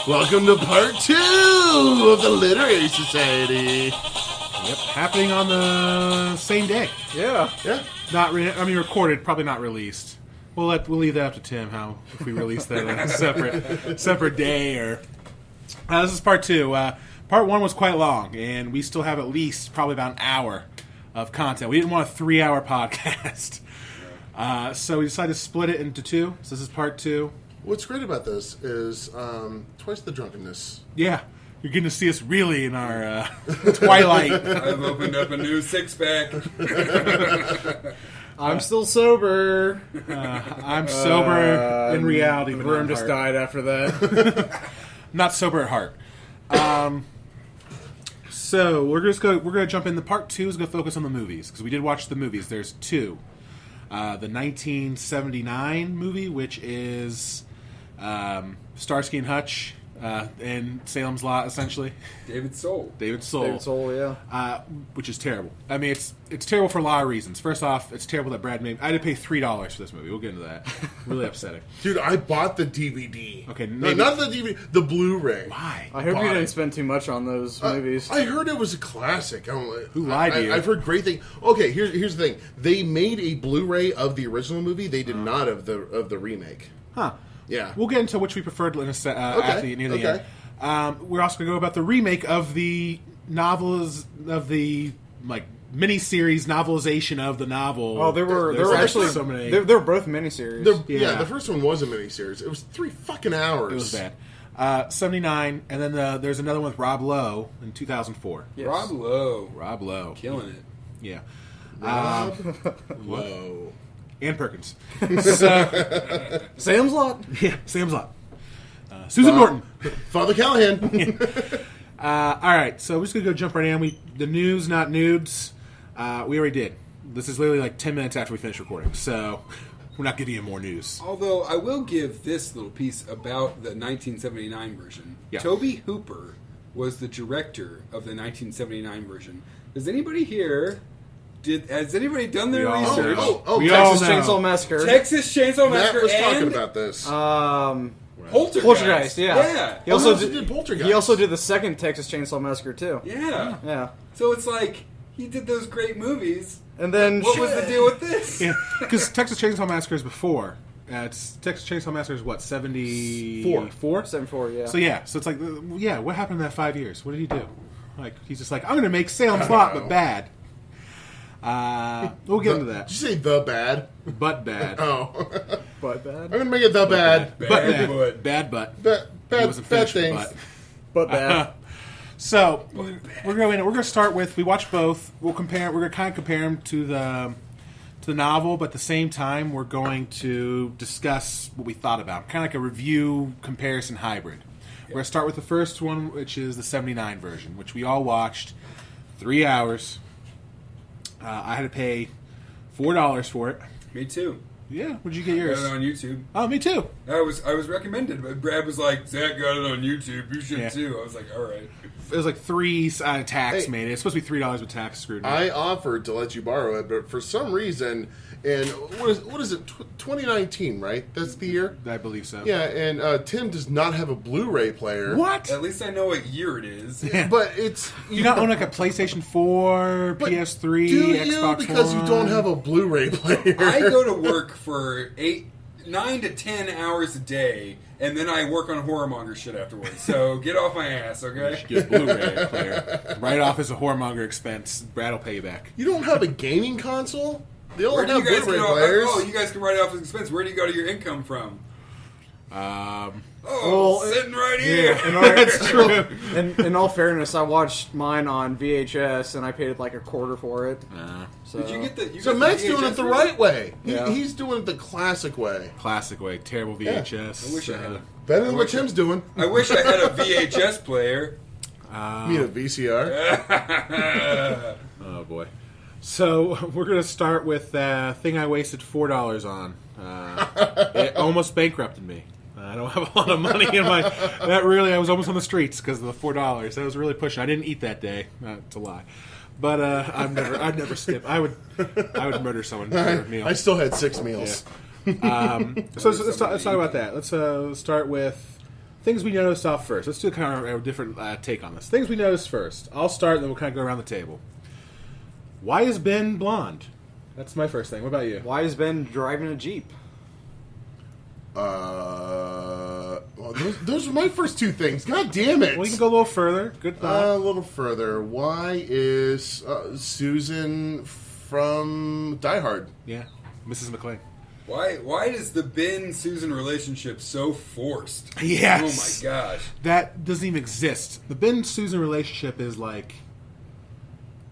Welcome to part 2 of the Literary Society. Yep, happening on the same day. Yeah. Recorded, probably not released. We'll leave that up to Tim. If we release that on a separate day or. This is part 2. Part 1 was quite long, and we still have at least probably about an hour of content. We didn't want a 3-hour podcast, so we decided to split it into 2. So this is part 2. What's great about this is twice the drunkenness. Yeah, you're getting to see us really in our twilight. I've opened up a new 6-pack. I'm still sober. I'm sober in reality. The room just died after that. Not sober at heart. So we're gonna jump in. The part 2 is gonna focus on the movies because we did watch the movies. There's 2. The 1979 movie, which is Starsky and Hutch and Salem's Lot, essentially. David Soul, yeah. Which is terrible. I mean, it's terrible for a lot of reasons. First off, it's terrible that Brad made. I had to pay $3 for this movie. We'll get into that. Really upsetting. Dude, I bought the DVD. Okay, no, not the DVD, the Blu-ray. Why? I hope you didn't spend too much on those movies. I heard it was a classic. Who lied to you? I've heard great things. Okay, here's the thing. They made a Blu-ray of the original movie. They did not of the remake. Huh. Yeah. We'll get into which we preferred near the end. We're also going to go about the remake of the novels, of the miniseries novelization of the novel. Oh, there were actually so many. They were both miniseries. Yeah, the first one was a miniseries. It was 3 fucking hours. It was bad. 79, and then there's another one with Rob Lowe in 2004. Yes. Rob Lowe. Killing it. Yeah. Lowe. And Perkins. Sam's Lot? Yeah, Sam's Lot. Susan Norton. Father Callahan. All right, so we're just going to go jump right in. The news, not nudes, we already did. This is literally 10 minutes after we finish recording, so we're not giving you more news. Although, I will give this little piece about the 1979 version. Yeah. Toby Hooper was the director of the 1979 version. Does anybody here... Has anybody done their research? Texas Chainsaw Massacre. Texas Chainsaw Massacre. Matt was talking about this. Poltergeist, yeah. He also did Poltergeist. He also did the second Texas Chainsaw Massacre too. Yeah. So it's he did those great movies. And then what was the deal with this? Yeah, because Texas Chainsaw Massacre is before. Texas Chainsaw Massacre is what, 74? 74, yeah. So it's what happened in that 5 years? What did he do? He's just I'm going to make Salem's Lot, but bad. We'll get into that. Did you say the bad? But bad. Oh. But bad? I'm going to make it the bad. Bad butt. Bad things. But bad. So, we're going to start with, we watched both. We're going to kind of compare them to the novel, but at the same time, we're going to discuss what we thought about. Kind of like a review comparison hybrid. We're going to start with the first one, which is the 79 version, which we all watched. 3 hours. I had to pay $4 for it. Me too. Yeah, where'd you get yours? I got it on YouTube. Oh, me too. I was recommended, but Brad was like, "Zach got it on YouTube. You should too." I was like, "All right." It was 3 tax made it. It's supposed to be $3 with tax screwed. I offered to let you borrow it, but for some reason, and what is it? 2019, right? That's the year. I believe so. Yeah, and Tim does not have a Blu-ray player. What? At least I know what year it is. Yeah. But it's you not own a PlayStation 4, PS3, do you? Xbox Because One? you don't have a Blu-ray player. I go to work for 9 to 10 hours a day, and then I work on Horrormongers shit afterwards. So get off my ass, okay? You should get a Blu-ray player. Write off as a Horrormonger expense. Brad will pay you back. You don't have a gaming console? They all Where do have you guys Blu-ray get players. Oh, you guys can write it off as expense. Where do you go to your income from? Sitting right here. That's true. In all fairness, I watched mine on VHS, and I paid a quarter for it. So. Did you get the? So Matt's doing it the right way. Yeah. He's doing it the classic way. Classic way. Terrible VHS. I wish I had a. Better than what Tim's doing. I wish I had a VHS player. You mean a VCR? Oh boy. So we're gonna start with the thing I wasted $4 on. It almost bankrupted me. I don't have a lot of money in my. I was almost on the streets because of the $4. That was really pushing. I didn't eat that day. It's a lie. But I'd never skip. I would murder someone for a meal. I still had 6 meals. Yeah. So let's talk about that. Let's start with things we noticed off first. Let's do kind of a different take on this. Things we noticed first. I'll start, and then we'll kind of go around the table. Why is Ben blonde? That's my first thing. What about you? Why has Ben driving a Jeep? Well, those are my first two things. God damn it! Well, you can go a little further. Good thought. A little further. Why is Susan from Die Hard? Yeah, Mrs. McClane. Why is the Ben-Susan relationship so forced? Yes. Oh my gosh. That doesn't even exist. The Ben-Susan relationship is like...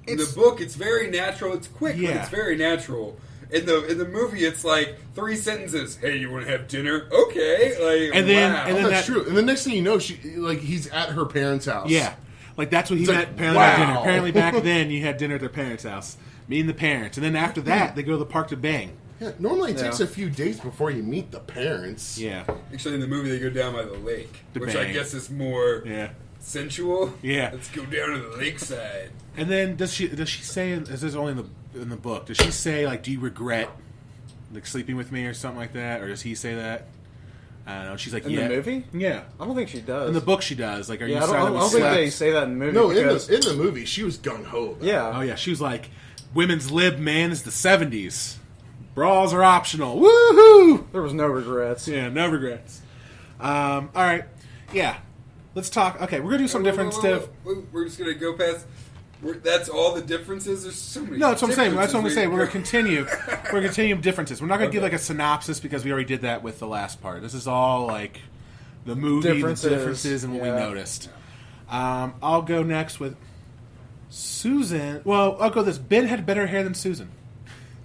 In the book, it's very natural. It's quick, Yeah. but it's very natural. In the movie, it's like 3 sentences. Hey, you want to have dinner? Okay. Like, And then- wow. and then- That's true. And the next thing you know, he's at her parents' house. Yeah. Like, that's what he It's met like, apparently at dinner. wow. Apparently back then, you had dinner at their parents' house. Meeting the parents. And then after that, they go to the park to bang. Yeah, normally it Yeah. takes a few days before you meet the parents. Yeah. Actually, in the movie, they go down by the lake, The which I bang. guess is more Yeah. sensual. Yeah. Let's go down to the lakeside. And then does she say, is this only in the book, does she say, like, do you regret, like, sleeping with me or something like that? Or does he say that? I don't know. She's like, In yeah. the movie? Yeah. I don't think she does. In the book, she does. Like, are yeah, you sorry I that we don't think slept? they say that in the movie. No, because, in the movie, she was gung ho. yeah. Oh, yeah. She was like, women's lib, man, is the 70s. Bras are optional. Woohoo! There was no regrets. Yeah, no regrets. All right. Yeah. Let's talk. Okay, we're going to do some different stuff. We're just going to go past... That's all the differences? There's so many No, that's what I'm saying. That's what I'm differences saying. we We're can going to continue. We're going to continue differences. We're not going to give like a synopsis because we already did that with the last part. This is all like the movie, Differences. the differences, and what we Yeah. noticed. I'll go next with Susan. Well, I'll go this. Ben had better hair than Susan.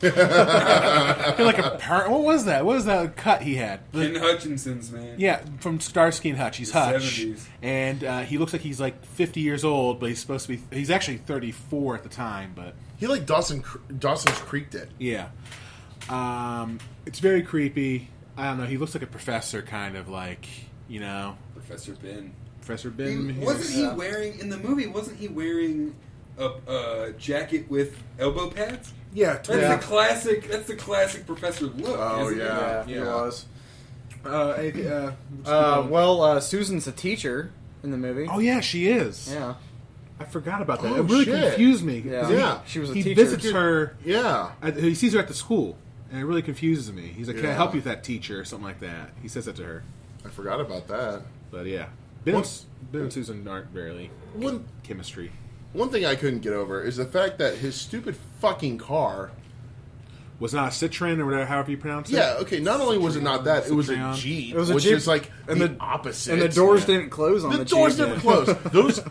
He had like a what was that? What was that cut he had? Ken Hutchinson's, man. Yeah, from Starsky and Hutch. He's The Hutch, 70s. and he looks like he's like 50 years old, but he's supposed to be. He's actually 34 at the time, but He like Dawson's Creek did. yeah, it's very creepy. I don't know. He looks like a professor, kind of like Professor Ben. Professor Ben. Wasn't he Yeah. wearing... In the movie, wasn't he wearing a jacket with elbow pads? Yeah, That's Yeah. the classic. That's the classic professor look. Oh, isn't it? yeah. Yeah, he was. Susan's a teacher in the movie. oh yeah, she is. Yeah. I forgot about that. Oh, it really shit. confused me. Yeah. Yeah. She was a He teacher. visits her. Yeah. He sees her at the school, and it really confuses me. He's like, "Can I Yeah. help you with that teacher?" or something like that. He says that to her. I forgot about that. But yeah, Ben Well- and Susan aren't really One chemistry. one thing I couldn't get over is the fact that his stupid fucking car. Was not a Citroen or whatever, however you pronounce it. Yeah, okay. Not only was it not that, it was a Citroen. Jeep. It was a which Jeep, is like and the the- opposite. And the doors Yeah. didn't close on the The doors Jeep. never closed. Those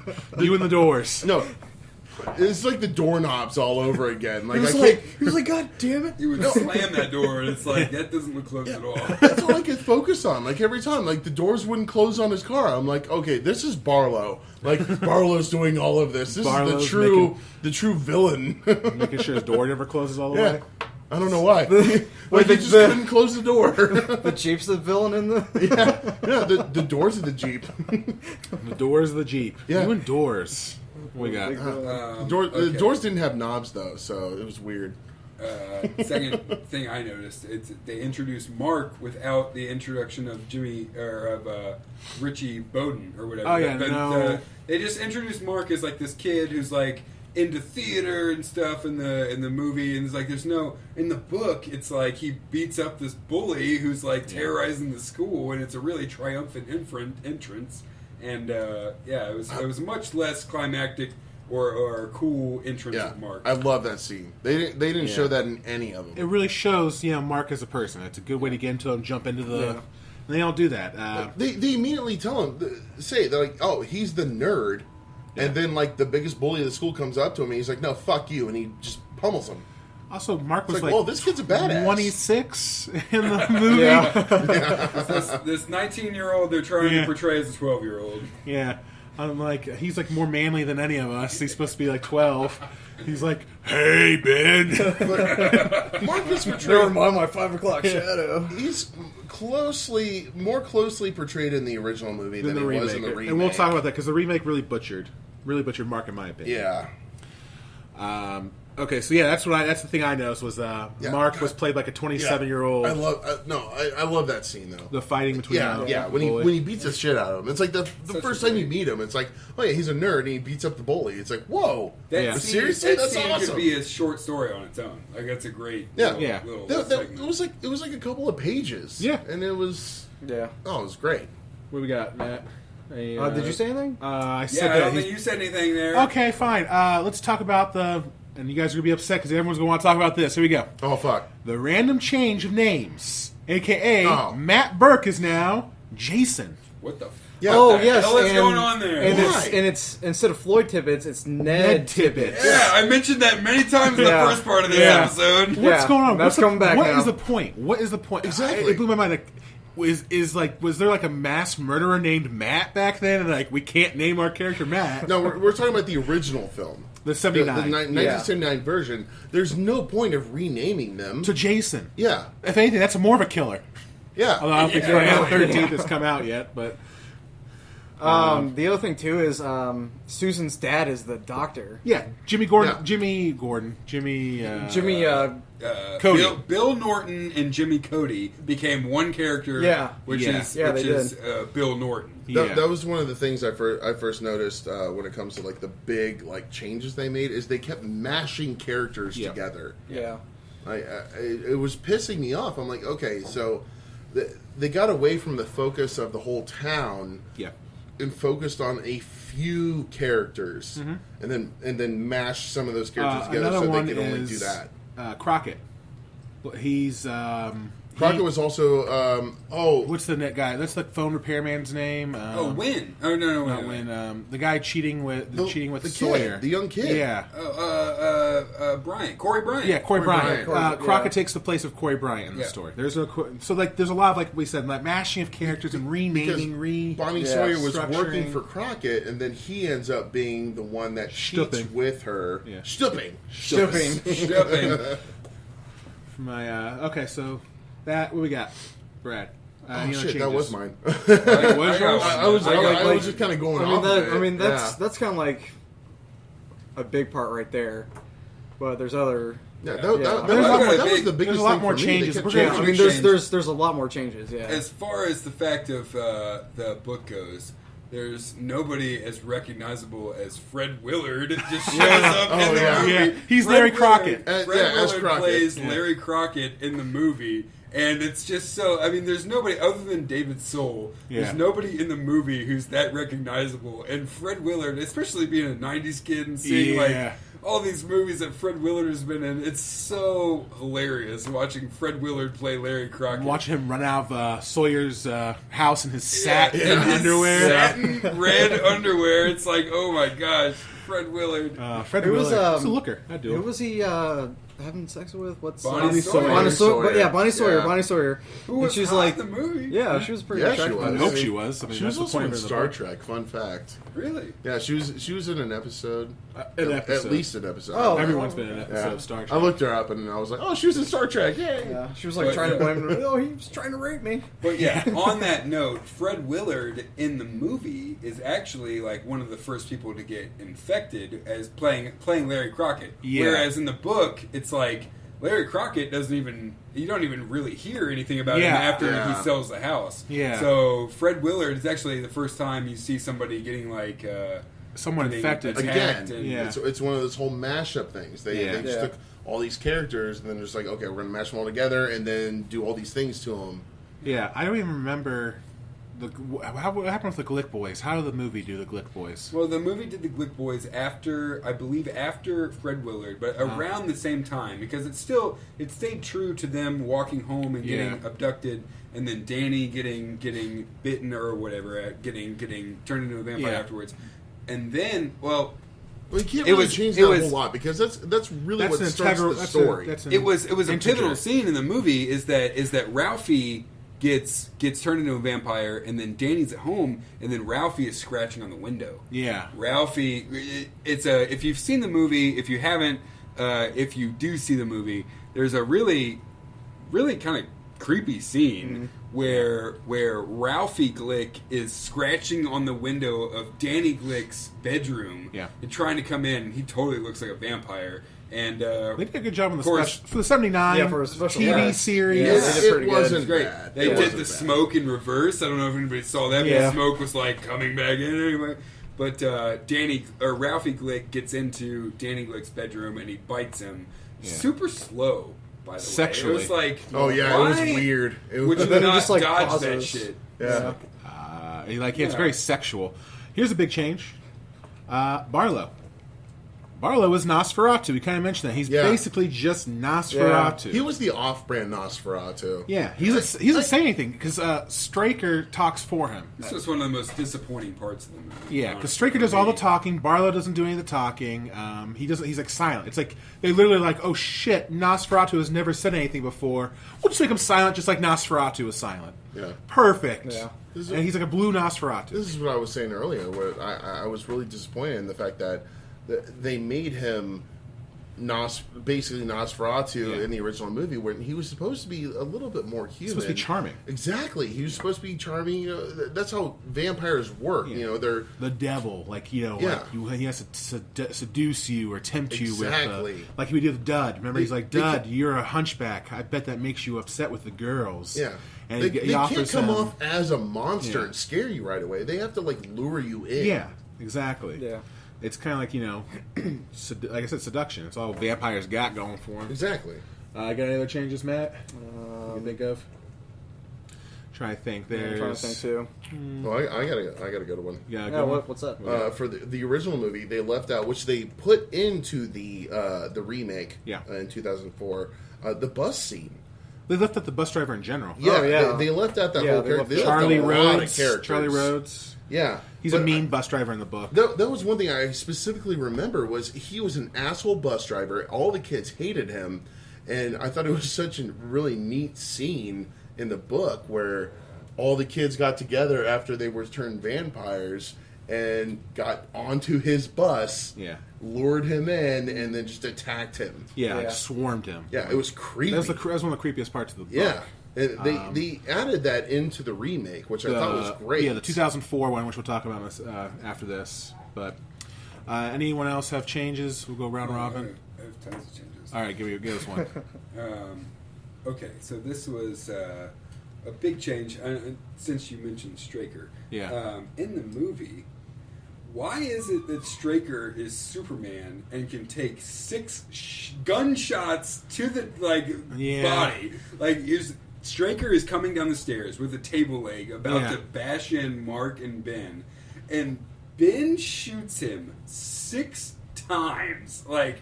You and the doors. no. It's like the doorknobs all over again. Like He was I like, can't. he was like, God damn it! You would slam that door, and it's like that doesn't look closed at all. That's all I could focus on. Like every time, like the doors wouldn't close on his car. I'm like, okay, this is Barlow. Like Barlow's doing all of this. This Barlow's is the true villain. Making sure his door never closes all the Yeah. way. I don't know why. Like Wait, he the- just the- couldn't close the door. The Jeep's the villain in the. yeah, the doors of the Jeep. The doors of the Jeep. Yeah. You and doors. What we got? Big villain. The Okay. doors didn't have knobs though, so it was weird. Second thing I noticed, they introduced Mark without the introduction of Richie Bowden or whatever. Oh, yeah, no. They just introduced Mark as like this kid who's like into theater and stuff in the movie, and it's like there's no in the book. It's like he beats up this bully who's like terrorizing the school, and it's a really triumphant entrance. And it was much less climactic or cool entrance Yeah, of Mark. I love that scene. They didn't show that in any of It them. really shows, Mark as a person. It's a good way to get into him, jump into the. Yeah. And they don't do that. They immediately tell him, they're like, oh, he's the nerd. And then, like, the biggest bully of the school comes up to him, and he's like, no, fuck you. And he just pummels him. Also, Mark was It's like, whoa, this kid's a badass. 26 in the movie. Yeah. This 19-year-old they're trying Yeah. to portray as a 12-year-old. Yeah. I'm like, he's like more manly than any of us. He's supposed to be like 12. He's like, hey, Ben. Marcus Never portrayed, mind my 5 o'clock shadow. he's more closely portrayed in the original movie than the he was remake. in the remake. And we'll talk about that because the remake really butchered Mark, in my opinion. Yeah. Okay, so yeah, that's the thing I noticed was Mark was played like a 27-year-old. I love that scene though. The fighting between when he beats the shit out of him. It's like the first time you meet him, it's like, oh yeah, he's a nerd and he beats up the bully. It's like, whoa, seriously, that's scene awesome. could be a short story on its own. Like that's a great little segment. It was like a couple of pages. Yeah, and it was it was great. What we got, Matt? Did you say anything? I said I don't think you said anything there. Okay, fine. Let's talk about and you guys are going to be upset because everyone's going to want to talk about this. Here we go. Oh, fuck. The random change of names, a.k.a. Matt Burke is now Jason. What the Yeah. Oh, what the yes. hell is going on there? And it's instead of Floyd Tibbets, it's Ned Tibbets. Yeah, I mentioned that many times in the first part of this episode. What's going on? That's coming back What now. is the point? What is the point? Exactly. It blew my mind. Like, was there like a mass murderer named Matt back then? And like, we can't name our character Matt. No, we're talking about the original film. The 79. The 1979 version. There's no point of renaming them. To Jason. Yeah. If anything, that's more of a killer. Yeah. Although I don't think Friday the 13th has come out yet, but... The other thing, too, is Susan's dad is the doctor. Yeah, Jimmy Gordon. Yeah. Jimmy Gordon. Jimmy... Cody. Bill Norton and Jimmy Cody became one character, which is Bill Norton. That was one of the things I first noticed when it comes to like the big like changes they made is they kept mashing characters together. Yeah. It was pissing me off. I'm like, okay, so they got away from the focus of the whole town. Yeah. And focused on a few characters, and then mash some of those characters together so they could only do that. Crockett. He's Crockett was also what's the net guy? That's the phone repairman's name. Wynn. Oh no, not Wynn. The guy cheating with the Sawyer, kid, the young kid. Yeah. Bryant. Corey Bryant. Yeah, Corey Bryant. Bryant. Crockett takes the place of Corey Bryant in the story. There's a lot of like we said, like mashing of characters and renaming. Bonnie Sawyer was working for Crockett, and then he ends up being the one that cheats with her. Yeah. Stupping. Okay, so that what we got, Brad. Oh shit, that was mine. I was just kind of going off. That's kind of like a big part right there. But there's other. Yeah, that was the biggest. There's a lot more changes. There's a lot more changes. Yeah. As far as the fact of the book goes, there's nobody as recognizable as Fred Willard. It just shows up in the movie. Yeah. He's Larry Crockett. Fred Willard plays Larry Crockett in the movie. And it's just so... I mean, there's nobody other than David Soul. There's nobody in the movie who's that recognizable. And Fred Willard, especially being a 90s kid and seeing, like, all these movies that Fred Willard has been in, it's so hilarious watching Fred Willard play Larry Crockett. Watching him run out of Sawyer's house in his satin underwear. Satin red underwear. It's like, oh my gosh, Fred Willard. Fred Willard. He's a looker. I do. Who was he having sex with? What's Bonnie Sawyer. Bonnie Sawyer. Bonnie Sawyer. Who was she's hot like in the movie. Yeah, she was pretty attractive. I hope she was. I mean, she was also in Star Trek. Fun fact. Really? Yeah, she was in an episode. At least an episode. Oh, everyone's been in an episode of Star Trek. I looked her up and I was like, oh, she was in Star Trek. Yay! Yeah, she was like trying to blame him. Oh, he was trying to rape me. But yeah, on that note, Fred Willard in the movie is actually like one of the first people to get infected as playing Larry Crockett. Yeah. Whereas in the book, it's like Larry Crockett you don't even really hear anything about him after he sells the house. Yeah. So Fred Willard is actually the first time you see somebody getting like someone infected again. It's one of those whole mashup things. They just took all these characters and then just like, okay, we're gonna mash them all together and then do all these things to them. Yeah, I don't even remember what happened with the Glick Boys. How did the movie do the Glick Boys? Well, the movie did the Glick Boys after Fred Willard, but around the same time because it stayed true to them walking home and getting abducted, and then Danny getting bitten or whatever, getting turned into a vampire afterwards, and then you can't really change that a whole lot because that's really what starts the story. It was a pivotal scene in the movie. Is that Ralphie gets turned into a vampire, and then Danny's at home, and then Ralphie is scratching on the window. Yeah, Ralphie. If you've seen the movie, if you haven't, if you do see the movie, there's a really, really kind of creepy scene where Ralphie Glick is scratching on the window of Danny Glick's bedroom and trying to come in. He totally looks like a vampire. And They did a good job on the course- special for the '79 Yeah, for a special TV effects. series. Yeah, they did pretty good. wasn't it's great. bad. They It did wasn't the bad. smoke in reverse. I don't know if anybody saw that. But Yeah. the smoke was like coming back in anyway. But Ralphie Glick gets into Danny Glick's bedroom and he bites him. Yeah. Super slow, by the Sexually. way. It was like, Oh yeah, it was why weird. It would was, you then it not just, like, dodge that pauses. shit? yeah. It's very sexual. Here's a big change. Barlow. Barlow is Nosferatu. We kind of mentioned that. He's Yeah. basically just Nosferatu. He was the off-brand Nosferatu. Yeah, he doesn't say anything because Straker talks for him. This was one of the most disappointing parts of the movie. Yeah, because Straker does all the talking. Barlow doesn't do any of the talking. He doesn't. He's like silent. It's like they literally like, oh shit, Nosferatu has never said anything before. We'll just make him silent, just like Nosferatu was silent. Yeah. Perfect. Yeah. And he's like a blue Nosferatu. This is what I was saying earlier, where I was really disappointed in the fact that they made him basically Nosferatu in the original movie, when he was supposed to be a little bit more human. He's supposed to be charming. Exactly. He was supposed to be charming. You know, that's how vampires work. Yeah. You know, they're The devil, like Yeah. he has to seduce you or tempt you Exactly. with, like he would do with Dud. Remember, he's like, they Dud, you're a hunchback. I bet that makes you upset with the girls. yeah. and They he can't offers come him- off as a monster Yeah. and scare you right away. They have to like lure you in. Yeah, exactly. Yeah. It's kind of like, like I said, seduction. It's all vampires got going for them. Exactly. Got any other changes, Matt? You can think of? Try to think. I'm There's. trying to think too. Well, I gotta go to one. Yeah, Yeah, go on. what's up? For the original movie, they left out, which they put into the remake Yeah. in 2004, the bus scene. They left out the bus driver in general. Yeah, Oh, yeah. They left out that Yeah, whole they character. left They left Charlie out a lot of Rhodes. characters. Charlie Rhodes. Yeah. He's But a mean bus driver in the book. That was one thing I specifically remember, was he was an asshole bus driver. All the kids hated him, and I thought it was such a really neat scene in the book where all the kids got together after they were turned vampires and got onto his bus, Yeah. lured him in, and then just attacked him. Yeah, Yeah. like swarmed him. Yeah, it was creepy. That was one of the creepiest parts of the book. Yeah. And they added that into the remake, which I thought was great. Yeah, the 2004 one, which we'll talk about after this. But anyone else have changes? We'll go round robin. I have tons of changes. All right, give us one. Okay, so this was a big change since you mentioned Straker. Yeah. In the movie, why is it that Straker is Superman and can take 6 gunshots to the body? Like, Straker is coming down the stairs with a table leg about to bash in Mark and Ben, and Ben shoots him 6 times. Like,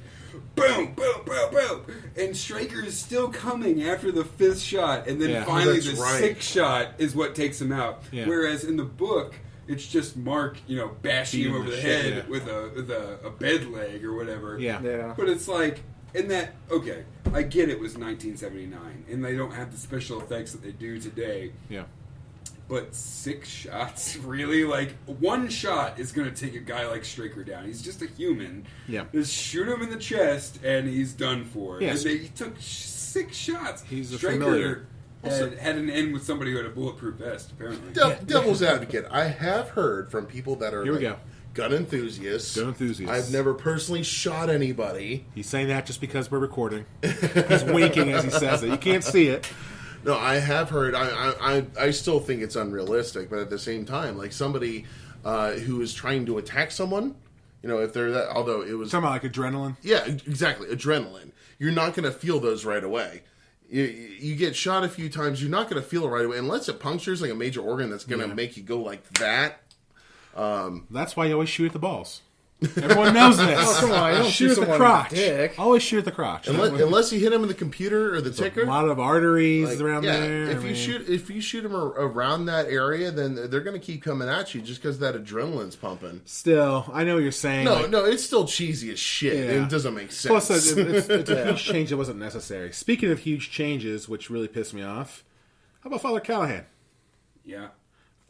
boom, boom, boom, boom. And Straker is still coming after the 5th shot, and then finally That's the right. 6th shot is what takes him out. Yeah. Whereas in the book, it's just Mark, bashing him Beating over the the shit, head yeah. with a bed leg or whatever. Yeah. Yeah. But it's like, okay, I get it was 1979, and they don't have the special effects that they do today. Yeah. But 6 shots, really? Like, 1 shot is going to take a guy like Straker down. He's just a human. Yeah. Just shoot him in the chest, and he's done for. Yes. And he took 6 shots. He's a Straker familiar. had an end with somebody who had a bulletproof vest, apparently. Devil's advocate. I have heard from people that are Here we go. gun enthusiasts. Gun enthusiasts. I've never personally shot anybody. He's saying that just because we're recording. He's winking as he says it. You can't see it. No, I have heard. I still think it's unrealistic, but at the same time, like somebody who is trying to attack someone, if they're that, although it was Talking about like adrenaline. yeah, exactly, adrenaline. You're not going to feel those right away. You get shot a few times, you're not going to feel it right away unless it punctures like a major organ that's going to make you go like that. That's why you always shoot at the balls. Everyone knows this. Oh, come on, you don't shoot shoot at the someone in crotch. the dick. Always shoot at the crotch. Unless you hit him in the computer or the ticker. A lot of arteries Like, around yeah, there. if you shoot them around that area, then they're going to keep coming at you just because that adrenaline's pumping. Still, I know what you're saying. No, it's still cheesy as shit. Yeah. It doesn't make sense. Plus, it's a huge change that wasn't necessary. Speaking of huge changes, which really pissed me off, how about Father Callahan? Yeah.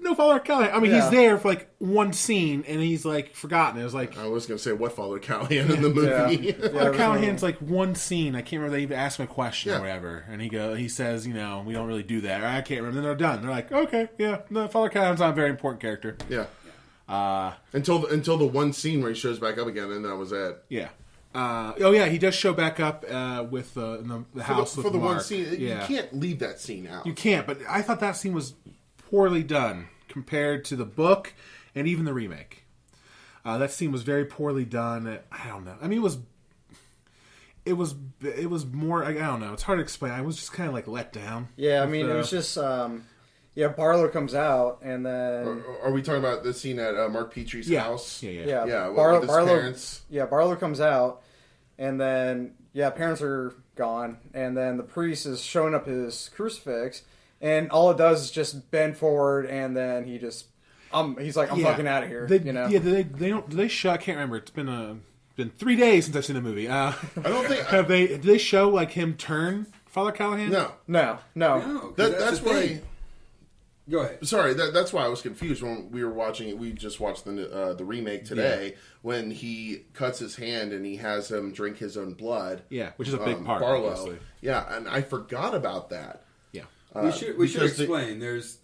No Father Callahan. I mean, Yeah. he's there for like one scene, and he's like forgotten. It was like I was going to say what Father Callahan in the movie. Father Callahan's like one scene. I can't remember. They even asked him a question Yeah. or whatever, and he says, we don't really do that. Or, I can't remember. Then they're done. They're like, okay, yeah, no, Father Callahan's not a very important character. Yeah. Until the one scene where he shows back up again, and that was it. Yeah. Oh yeah, he does show back up with in the house for with the Mark. one scene. Yeah. You can't leave that scene out. You can't, but I thought that scene was poorly done compared to the book and even the remake. That scene was very poorly done. I don't know. I mean, it was more. I don't know. It's hard to explain. I was just kind of like let down. Yeah, I mean, it was just. Barlow comes out, and then Are we talking about the scene at Mark Petrie's house? Yeah. Yeah. Barlow, with his parents. Yeah, Barlow comes out, and then parents are gone, and then the priest is showing up his crucifix, and all it does is just bend forward, and then he just, he's like, I'm fucking out of here. Yeah, they don't. Do they show? I can't remember. It's been 3 days since I've seen the movie. I don't think did they show like him turn Father Callahan? No. That's why. Go ahead. Sorry, that's why I was confused when we were watching it. We just watched the remake today when he cuts his hand and he has him drink his own blood. Yeah, which is a big part. Barlow. Obviously. Yeah, and I forgot about that. Yeah, we should explain. There's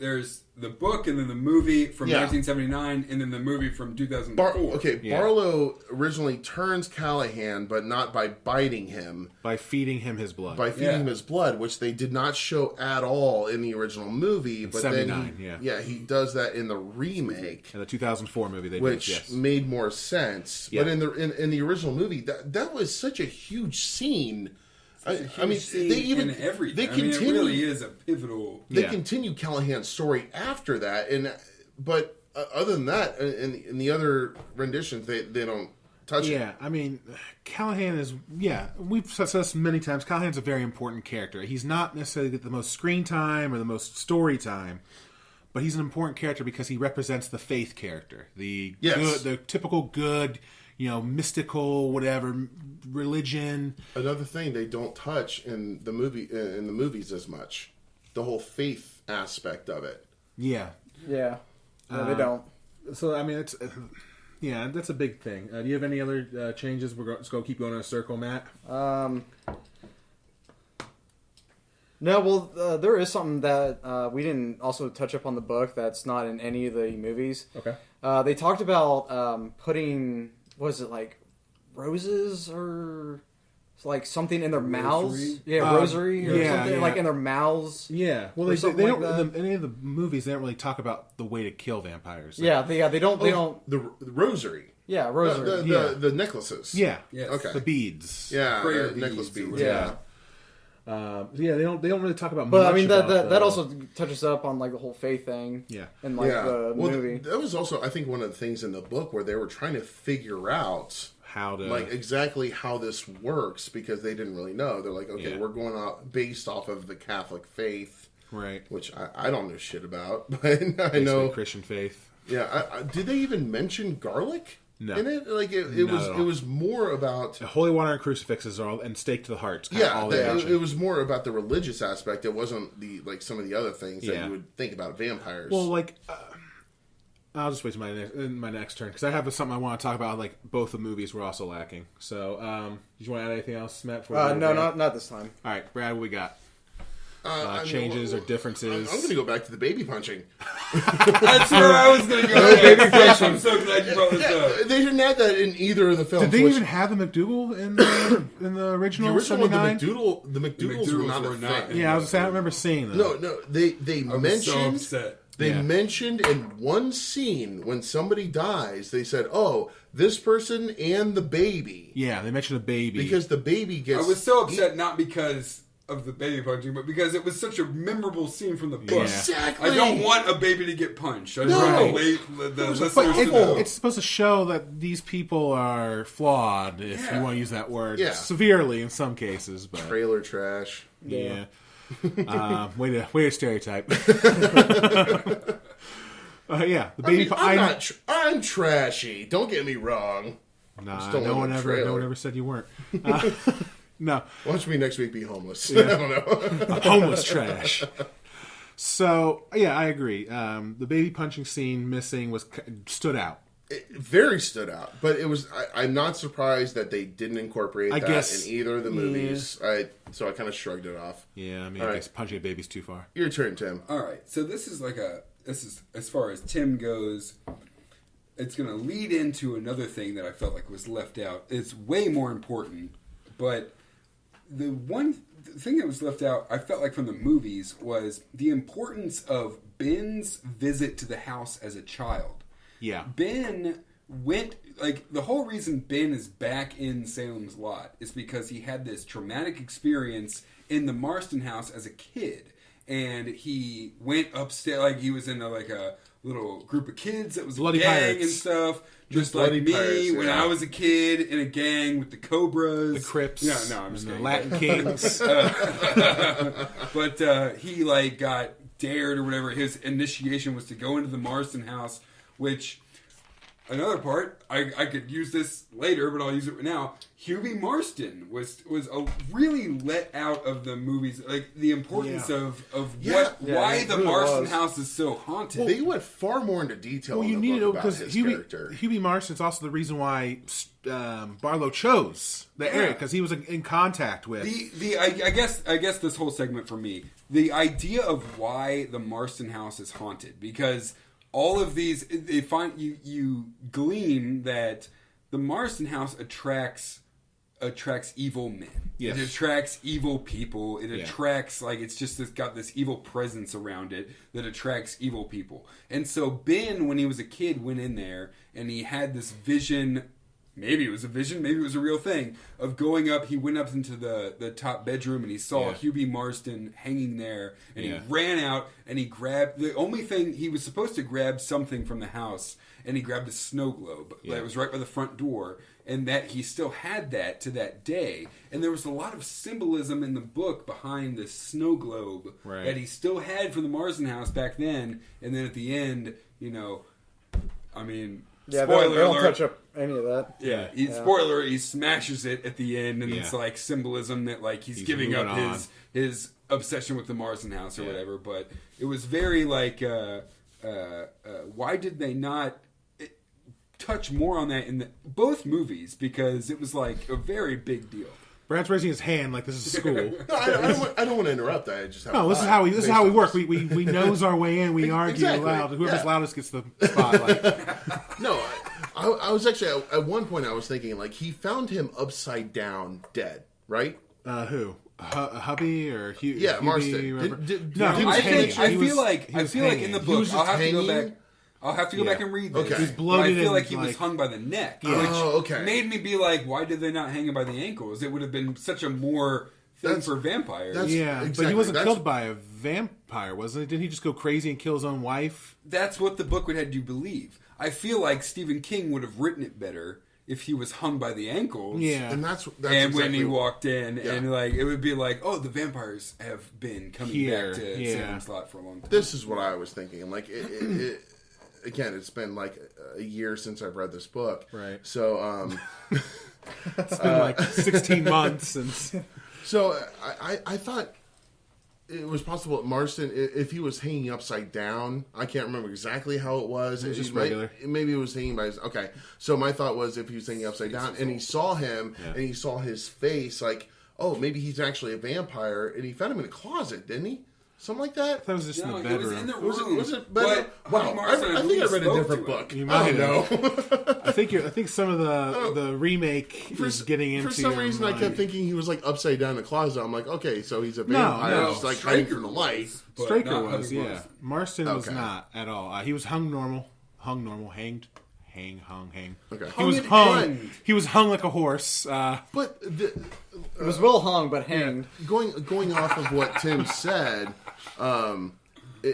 the book and then the movie from 1979 and then the movie from 2004. Barlow originally turns Callahan, but not by biting him. By feeding him his blood. By feeding him his blood, which they did not show at all in the original movie. But 79, then he does that in the remake. In the 2004 movie, which made more sense. Yeah. But in the original movie, that was such a huge scene. I mean, they even everything. They continue. It really is a pivotal. They continue Callahan's story after that, but other than that, in the other renditions, they don't touch it. Yeah, I mean, Callahan is. Yeah, we've said this many times. Callahan's a very important character. He's not necessarily the most screen time or the most story time, but he's an important character because he represents the faith character, the typical good. Mystical, whatever, religion. Another thing they don't touch in the movies as much, the whole faith aspect of it. Yeah. No, they don't. So I mean, it's that's a big thing. Do you have any other changes? We're just going to keep going in a circle, Matt. No, well, there is something that we didn't also touch up on the book that's not in any of the movies. Okay. They talked about putting. Was it like roses or like something in their mouths? Yeah, rosary or something like in their mouths. Yeah, well, they don't. In any of the movies, they don't really talk about the way to kill vampires. They don't. The rosary. Yeah, rosary. The necklaces. Yeah. Yes. Okay. The beads. Yeah. Prayer necklace beads. Yeah. They don't really talk about. But much I mean about that also touches up on like the whole faith thing. Yeah. In the movie. That was also, I think, one of the things in the book where they were trying to figure out how to exactly how this works because they didn't really know. They're like, okay, we're going out based off of the Catholic faith, right? Which I don't know shit about, but I know Christian faith. Yeah. Did they even mention garlic? No. In it, like it was more about holy water and crucifixes and stake to the heart. It was more about the religious aspect. It wasn't some of the other things that you would think about vampires. Well, I'll just wait till my next turn because I have something I want to talk about. Like both the movies were also lacking. So, did you want to add anything else, Matt? No, not this time. All right, Brad, what we got? Changes or differences? I'm going to go back to the baby punching. That's where I was going to go. Baby punching. I'm so glad you brought this up. They didn't have that in either of the films. Did they even have the McDougal in the original? The original, 79? the McDougals were not a thing. Yeah, I was saying I don't remember seeing them. No, they mentioned. So upset. They mentioned in one scene when somebody dies, they said, "Oh, this person and the baby." Yeah, they mentioned a baby because the baby gets. I was so upset not because of the baby punching, but because it was such a memorable scene from the book. Yeah. Exactly. I don't want a baby to get punched. I just want the listeners to know. It's supposed to show that these people are flawed, if you want to use that word, severely in some cases. But trailer trash. Yeah. Way to stereotype. The baby. I'm trashy. Don't get me wrong. Nah, no one ever said you weren't. No. Watch me next week be homeless. I don't know. Homeless trash. So I agree. The baby punching scene missing stood out. It very stood out, but it was. I'm not surprised that they didn't incorporate that in either of the movies. So I kind of shrugged it off. Yeah, I mean, I guess punching a baby's too far. Your turn, Tim. All right, so this is as far as Tim goes. it's going to lead into another thing that I felt like was left out. It's way more important, but the one thing that was left out, I felt like from the movies, was the importance of Ben's visit to the house as a child. Yeah. Ben went, like, the whole reason Ben is back in Salem's Lot is because he had this traumatic experience in the Marston house as a kid. And he went upstairs, like, he was in a little group of kids that was Bloody a gang Pirates. and stuff. Just Bloody like me Pirates, when yeah. I was a kid in a gang with the Cobras. The Crips. No, I'm just and kidding. the Latin Kings. But he, like, got dared or whatever. His initiation was to go into the Marston house, which... Another part, I could use this later, but I'll use it now. Hubie Marston was a really let out of the movies, like the importance of why it the really Marston was. house is so haunted. They went far more into detail. Well, in you the need to know book because about his character. Hubie Marston's also the reason why Barlow chose the area because he was in contact with I guess this whole segment for me, the idea of why the Marston house is haunted, because all of these, they find you glean that the Marston house attracts evil men. Yes. It attracts evil people. It Yeah. attracts, like, it's got this evil presence around it that attracts evil people. And so Ben, when he was a kid, went in there and he had this vision. Maybe it was a vision, maybe it was a real thing, of going up. He went up into the top bedroom and he saw Hubie Marston hanging there, and he ran out and he grabbed the only thing he was supposed to grab something from the house, and he grabbed a snow globe that was right by the front door, and that he still had that to that day. And there was a lot of symbolism in the book behind this snow globe that he still had from the Marston house back then. And then at the end, I mean, Yeah, spoiler they don't alert. touch up any of that. Yeah, spoiler, he smashes it at the end, and it's like symbolism that, like, he's giving moving up on. his obsession with the Marston house or whatever. But it was very like, why did they not touch more on that in both movies? Because it was like a very big deal. Brad's raising his hand like this is school. No, I don't want to interrupt. I just have No, this is how we work. We nose our way in. We argue Exactly. loud. Whoever's loudest gets the spotlight. No, I was actually at one point I was thinking, like, he found him upside down, dead, right? Who? Hubby or Hugh? Yeah, Hubie, Marston. remember? Did No, he was I hanging. feel like He was in hanging. the He book, was just I'll have to go hanging? back. I'll have to go back and read this. Okay. He's But bloated I feel and, like he was like- hung by the neck, Yeah. which Oh, okay. made me be like, why did they not hang him by the ankles? It would have been such a more thing That's- for vampires. that's- Yeah, but Exactly. he wasn't That's- killed by a vampire, wasn't he? Didn't he just go crazy and kill his own wife? That's what the book would have you believe. I feel like Stephen King would have written it better if he was hung by the ankles. Yeah. And that's And when exactly he what- walked in, and like it would be like, oh, the vampires have been coming Here, back to yeah. Salem's Lot for a long time. This is what I was thinking. Like, again, it's been like a year since I've read this book. Right. So, It's been like 16 months since. So I thought it was possible that Marston, if he was hanging upside down, I can't remember exactly how it was. It was just might- regular. Maybe it was hanging by his... Okay, so my thought was if he was hanging upside down and he saw him and he saw his face, like, oh, maybe he's actually a vampire, and he found him in a closet, didn't he? Something like that? That was just No, in the he was bedroom. in the room. Was it better? But Wow, Marston, I think I read a spoke different to him. book. You I might don't have. know. I think some of the remake is getting into. For some your reason, I mind. kept thinking he was like upside down in the closet. I'm like, okay, so he's a vampire, no. just like hiding from the light. But Straker not was, Hubby yeah. Marston. Marston was Okay. not at all. He was hung normal, hanged. Okay. He was and hung. hanged. He was hung like a horse. But It was well hung, but hanged. going off of what Tim said,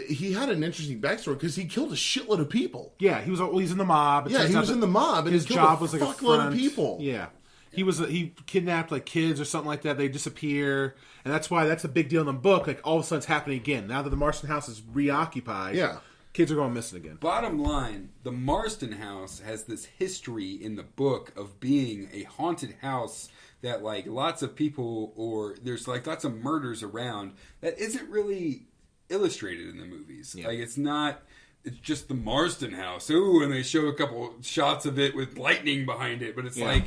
he had an interesting backstory because he killed a shitload of people. Yeah, he's in the mob. It Yeah, turns he out was that in the mob, and his he killed job a was like a fuckload of front. people. Yeah, he kidnapped like kids or something like that. They disappear, and that's a big deal in the book. Like all of a sudden, it's happening again. Now that the Marston house is reoccupied, Yeah. kids are going missing again. Bottom line, the Marston house has this history in the book of being a haunted house that, like, lots of people, or there's like lots of murders around that isn't really illustrated in the movies. Yeah. Like, it's just the Marston house. Ooh, and they show a couple shots of it with lightning behind it, but it's like,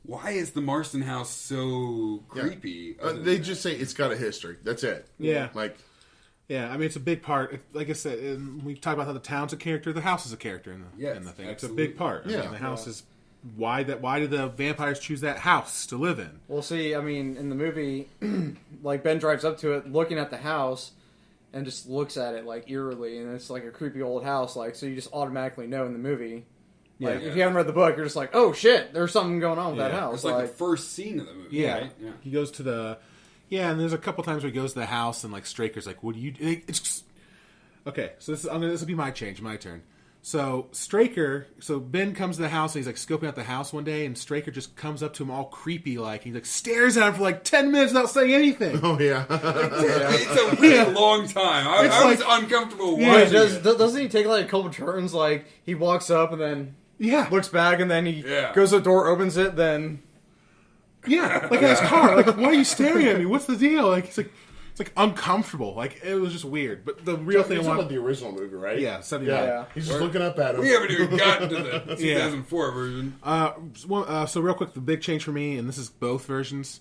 why is the Marston house so creepy? They just say it's got a history. That's it. Yeah. Like, Yeah, I mean, it's a big part. Like I said, we talk about how the town's a character, the house is a character in the thing. Absolutely. It's a big part. I Yeah. mean, the house is why did the vampires choose that house to live in? Well, see, I mean, in the movie, like Ben drives up to it, looking at the house, and just looks at it like eerily, and it's like a creepy old house. Like, so you just automatically know in the movie. Like, if you haven't read the book, you're just like, oh shit, there's something going on with that house. It's like the first scene of the movie. Yeah. Right? Yeah. He goes to the... Yeah, and there's a couple times where he goes to the house, and, like, Straker's like, what do you... It's... Okay, so this will be my turn. So Ben comes to the house, and he's, like, scoping out the house one day, and Straker just comes up to him all creepy, like, he, like, stares at him for, like, 10 minutes without saying anything. Oh, yeah. It's a really long time. I was uncomfortable watching it. Doesn't he take, like, a couple turns? Like, he walks up, and then looks back, and then he goes to the door, opens it, then... Yeah, like in his car. Like, why are you staring at me? What's the deal? Like, it's like uncomfortable. Like, it was just weird. But the real thing I You're talking want... about the original movie, right? Yeah, 79. Yeah. He's just looking up at him. We haven't even gotten to the 2004 version. So real quick, the big change for me, and this is both versions,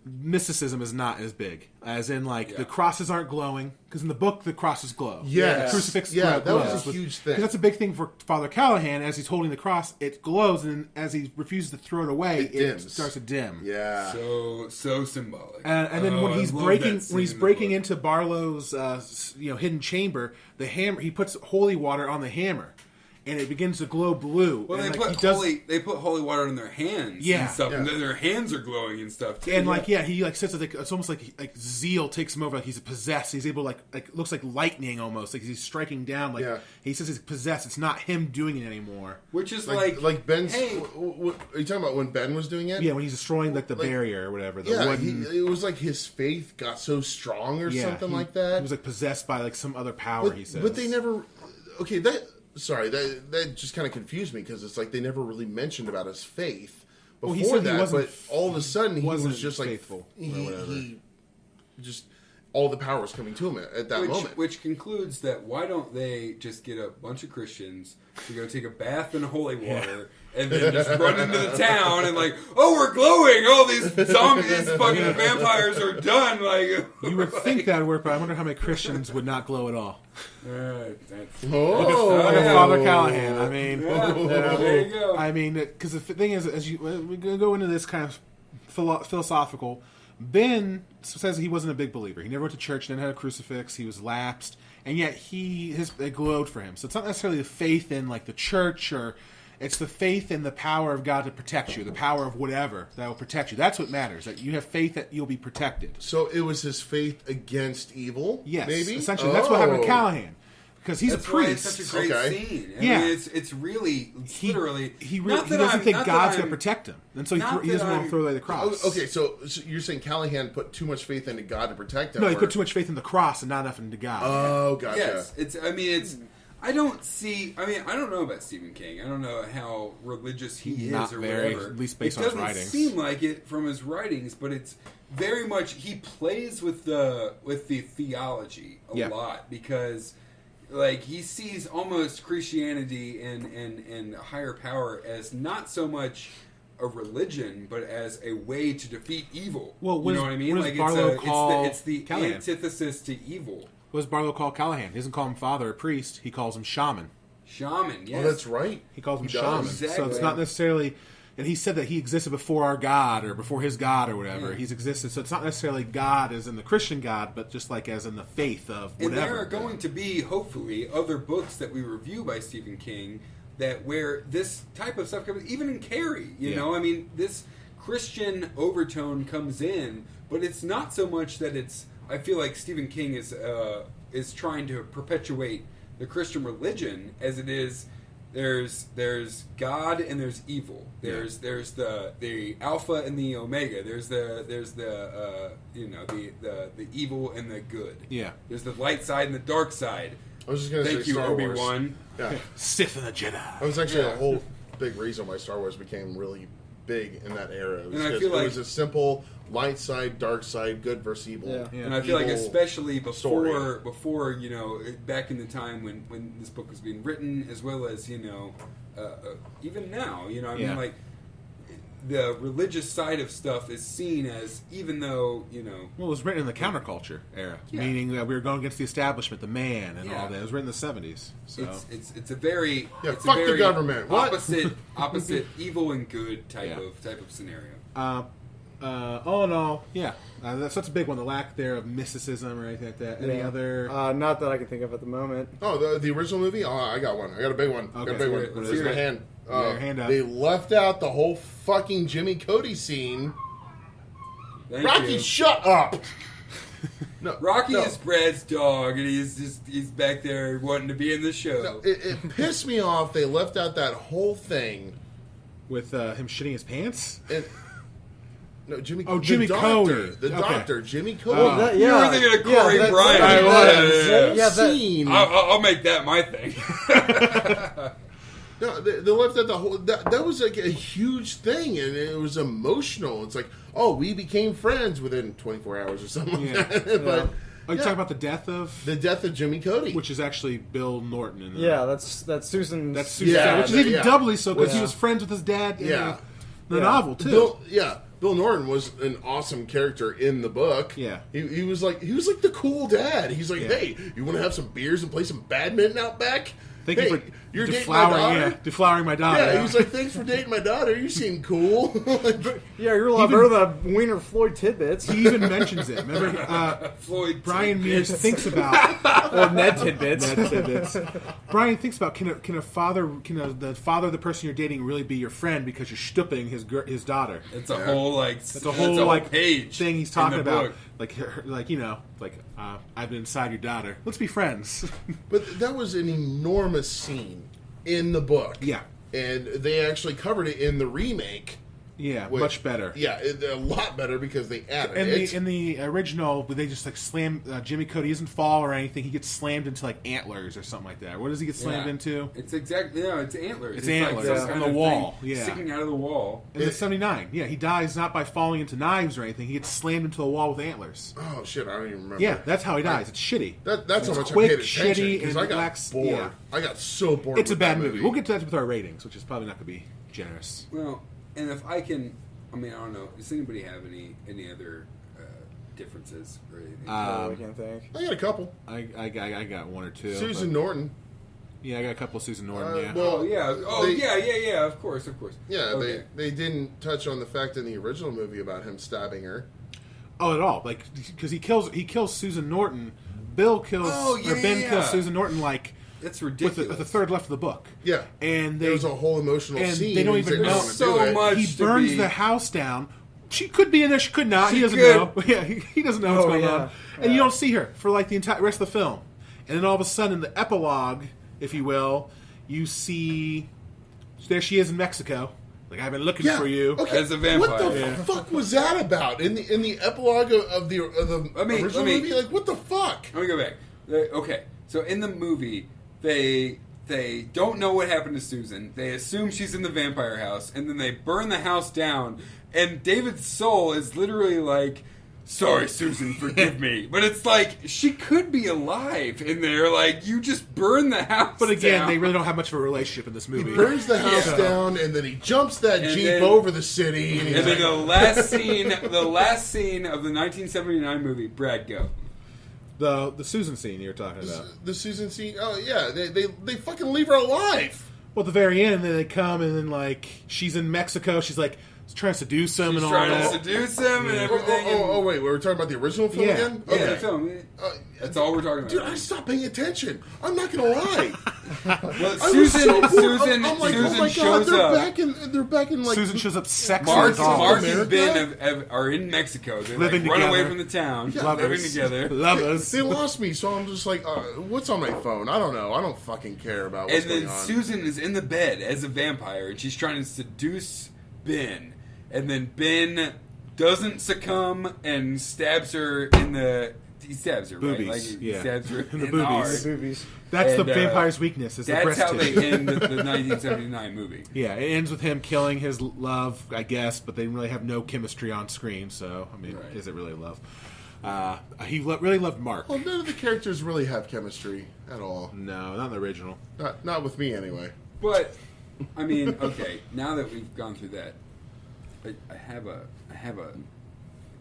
mysticism is not as big. As in, like, the crosses aren't glowing. Because in the book, the crosses glow. Yes. The crucifix Yeah, that glows. was a huge thing. Because that's a big thing for Father Callahan. As he's holding the cross, it glows, and as he refuses to throw it away, It dims. starts to dim. Yeah. So symbolic. And then when he's breaking into Barlow's hidden chamber, the hammer, he puts holy water on the hammer, and it begins to glow blue. Well, and they put holy water in their hands and stuff, and then their hands are glowing and stuff too. And he like says that it's almost like zeal takes him over, like he's possessed. He's able to like looks like lightning almost, like he's striking down. Like he says he's possessed. It's not him doing it anymore. Which is like Ben's. Hey. What, are you talking about when Ben was doing it? Yeah, when he's destroying like the barrier or whatever. It was like his faith got so strong or something like that. He was like possessed by like some other power. He says, but they never. Okay, that just kind of confused me because it's like they never really mentioned about his faith before he said that. But all of a sudden, he wasn't was just like faithful. he just all the power was coming to him at that moment. Which concludes that why don't they just get a bunch of Christians to go take a bath in holy water and then just run into the town and like, oh, we're glowing! Oh, these zombies, fucking vampires are done! Like you would think that would work, but I wonder how many Christians would not glow at all. Father Callahan. I mean, there you go. I mean, because the thing is, we're gonna go into this kind of philosophical. Ben says he wasn't a big believer. He never went to church, didn't have a crucifix. He was lapsed, and yet it glowed for him. So it's not necessarily the faith in like the church, or it's the faith in the power of God to protect you, the power of whatever that will protect you. That's what matters. That you have faith that you'll be protected. So it was his faith against evil. Yes, maybe essentially that's what happened to Callahan. Because he's a priest. It's such a great scene. I mean, it's really, literally... He doesn't think God's going to protect him. And so he doesn't want to throw away the cross. Okay, so you're saying Callahan put too much faith into God to protect him? No, he put too much faith in the cross and not enough into God. Oh, gotcha. Yes, I don't know about Stephen King. I don't know how religious he is not or very, whatever. at least based on his writings. It doesn't seem like it from his writings, but it's very much... He plays with the theology a lot because... Like, he sees almost Christianity and higher power as not so much a religion, but as a way to defeat evil. Well, you know what I mean? Like, it's the Callahan? antithesis to evil. What does Barlow call Callahan? He doesn't call him father or priest. He calls him shaman. Shaman, yes. Oh, that's right. He calls him shaman. Exactly. So it's not necessarily... And he said that he existed before our God or before his God or whatever. He's existed. So it's not necessarily God as in the Christian God, but just like as in the faith of whatever. And there are going to be, hopefully, other books that we review by Stephen King that where this type of stuff comes, even in Carrie, you know? I mean, this Christian overtone comes in, but it's not so much that it's... I feel like Stephen King is trying to perpetuate the Christian religion as it is... There's God and there's evil. There's the Alpha and the Omega. There's the evil and the good. Yeah. There's the light side and the dark side. I was just going to say Thank you, Star Wars. Obi-Wan. Yeah. Sith and the Jedi. That was actually a whole big reason why Star Wars became really big in that era. It was, And I feel like it was a simple light side, dark side, good versus evil. Yeah. And I feel like especially story. before back in the time when this book was being written, as well as even now, I mean, like the religious side of stuff is seen as, even though Well, it was written in the counterculture era, Yeah. meaning that we were going against the establishment, the man, and Yeah. all that. It was written in the 70s. So it's a very it's fuck a the very government. What? opposite evil and good type Yeah. of scenario. all in all, yeah, that's a big one. The lack there of mysticism or anything like that. Any Yeah. other? Not that I can think of at the moment. Oh, the original movie? Oh, I got one. I got a big one. Okay. Got a big one. Let's Raise hear my it. hand. Yeah, your hand up. They left out the whole fucking Jimmy Cody scene. Thank Rocky, you. shut up! No, Rocky no, is Brad's dog, and he's back there wanting to be in the show. no, it pissed me off. They left out that whole thing. With him shitting his pants? And no, Jimmy. Oh, the Jimmy doctor, Cody. the Okay. doctor, Jimmy Cody. Oh. That- You yeah. were thinking of Corey that- Bryant. I was. That whole Yeah, that- scene. I'll make that my thing. No, they left out the whole. That was like a huge thing, and it was emotional. It's like, oh, we became friends within 24 hours or something Yeah. like that. But Oh, you yeah, talking about the death of, the death of Jimmy Cody, which is actually Bill Norton in the, Yeah, that's Susan. that's Susan, Yeah, which is even yeah. doubly so because he Yeah. was friends with his dad in Yeah. the Yeah. novel too. Bill Norton was an awesome character in the book. Yeah. he was like the cool dad. He's like, Yeah. hey, you want to have some beers and play some badminton out back? Thank hey, you for you're dating my daughter. deflowering my daughter. Yeah, he was like, thanks for dating my daughter. You seem cool. Yeah, you're a lot Even- better than Wiener Floyd tidbits. He even mentions it. Remember, Floyd Brian Mears Tidbits. thinks about Or Ned tidbits. Ned tidbits. Brian thinks about can the father of the person you're dating really be your friend because you're stooping his daughter? It's a whole That's a whole like page thing he's in talking the about. book. I've been inside your daughter. Let's be friends. But that was an enormous scene in the book. Yeah. And they actually covered it in the remake. Yeah, which- much better. Yeah, a lot better because they added it. In the original, they just like slam Jimmy Cody. He doesn't fall or anything. He gets slammed into like antlers or something like that. What does he get slammed Yeah. into? It's exactly it's antlers. It's like antlers some on kind the of wall, thing yeah. sticking out of the wall. In the 79, yeah, he dies not by falling into knives or anything. He gets slammed into a wall with antlers. Oh shit, I don't even remember. Yeah, that's how he dies. It's shitty. That's how It's much quick, I paid attention shitty, because and I got lacks- bored. yeah. I got so bored. It's a with bad that movie. We'll get to that with our ratings, which is probably not going to be generous. Well, and if I can, I don't know. Does anybody have any other differences or anything? I can't think. I got a couple. I got one or two. Susan but- Norton. Yeah, I got a couple of Susan Norton. Yeah. well, oh yeah. Oh they- yeah. Of course. Yeah, Okay. they didn't touch on the fact in the original movie about him stabbing her. Oh, at all? Like because he kills Susan Norton. Bill kills Ben yeah. kills Susan Norton like That's with ridiculous. the third left of the book. Yeah, And there was a whole emotional and scene. they don't He's even like, "I know- don't wanna So do it." much. He to burns be- the house down. She could be in there. She could not. He She doesn't could. know. Yeah, he doesn't know what's Oh, going yeah. on. And you don't see her for like the entire rest of the film. And then all of a sudden, in the epilogue, if you will, you see there she is in Mexico. Like I've been looking Yeah. for you. Okay. As a vampire. What the Yeah. fuck was that about in the epilogue of the original movie? Like, what the fuck? Let me go back. Okay, so in the movie, they don't know what happened to Susan. They assume she's in the vampire house, and then they burn the house down. And David's soul is literally like, "Sorry, Susan, forgive me." But it's like she could be alive in there. Like you just burn the house. But again, down. they really don't have much of a relationship in this He movie. burns the house Yeah. down, and then he jumps that And jeep then- over the city. And, he's And then like, the last scene of the 1979 movie, Brad, go. The Susan scene you're talking about. the Susan scene. Oh yeah, they fucking leave her alive. Well, at the very end, then they come and then like she's in Mexico. She's like trying to seduce him She's and all trying that. to seduce him and Yeah. everything. Oh, wait, we were talking about the original film Yeah. again? Yeah, Okay. the film. That's all we're talking about. Dude, I stopped paying attention. I'm not gonna lie. Well, I was so bored. Susan I'm like, Susan oh my god, shows they're up. back in like Susan shows up sexy Mark, as all. Mark and America? Ben are in Mexico. They Living run away together. from the town, Lovers. living together. Lovers. They lost me, so I'm just like, what's on my phone? I don't know. I don't fucking care about what's And then going on. Susan is in the bed as a vampire, and she's trying to seduce Ben. And then Ben doesn't succumb and stabs her in the. He stabs her, Boobies, right? Like he yeah. stabs her In the in boobies. heart. The boobies. That's And, the vampire's weakness. Is the That's breast how they tissue. end the 1979 movie. Yeah, it ends with him killing his love, I guess, but they really have no chemistry on screen. So, I mean, Right. is it really love? He really loved Mark. Well, none of the characters really have chemistry at all. No, not in the original. Not with me, anyway. But, I mean, okay, now that we've gone through that, I have a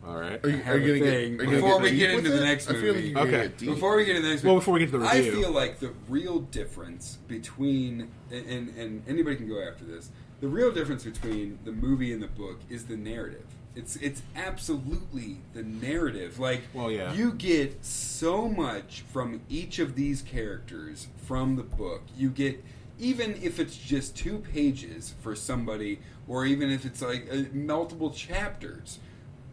All right. Are you gonna thing. get Before we deep get with into the it? next I feel like movie. you're gonna Okay. get deep. Before we get into the next Well, movie, before we get to the I review. feel like the real difference between and anybody can go after this. The real difference between the movie and the book is the narrative. It's absolutely the narrative. Like, Well, yeah. you get so much from each of these characters from the book. You get, even if it's just 2 pages for somebody, or even if it's like multiple chapters.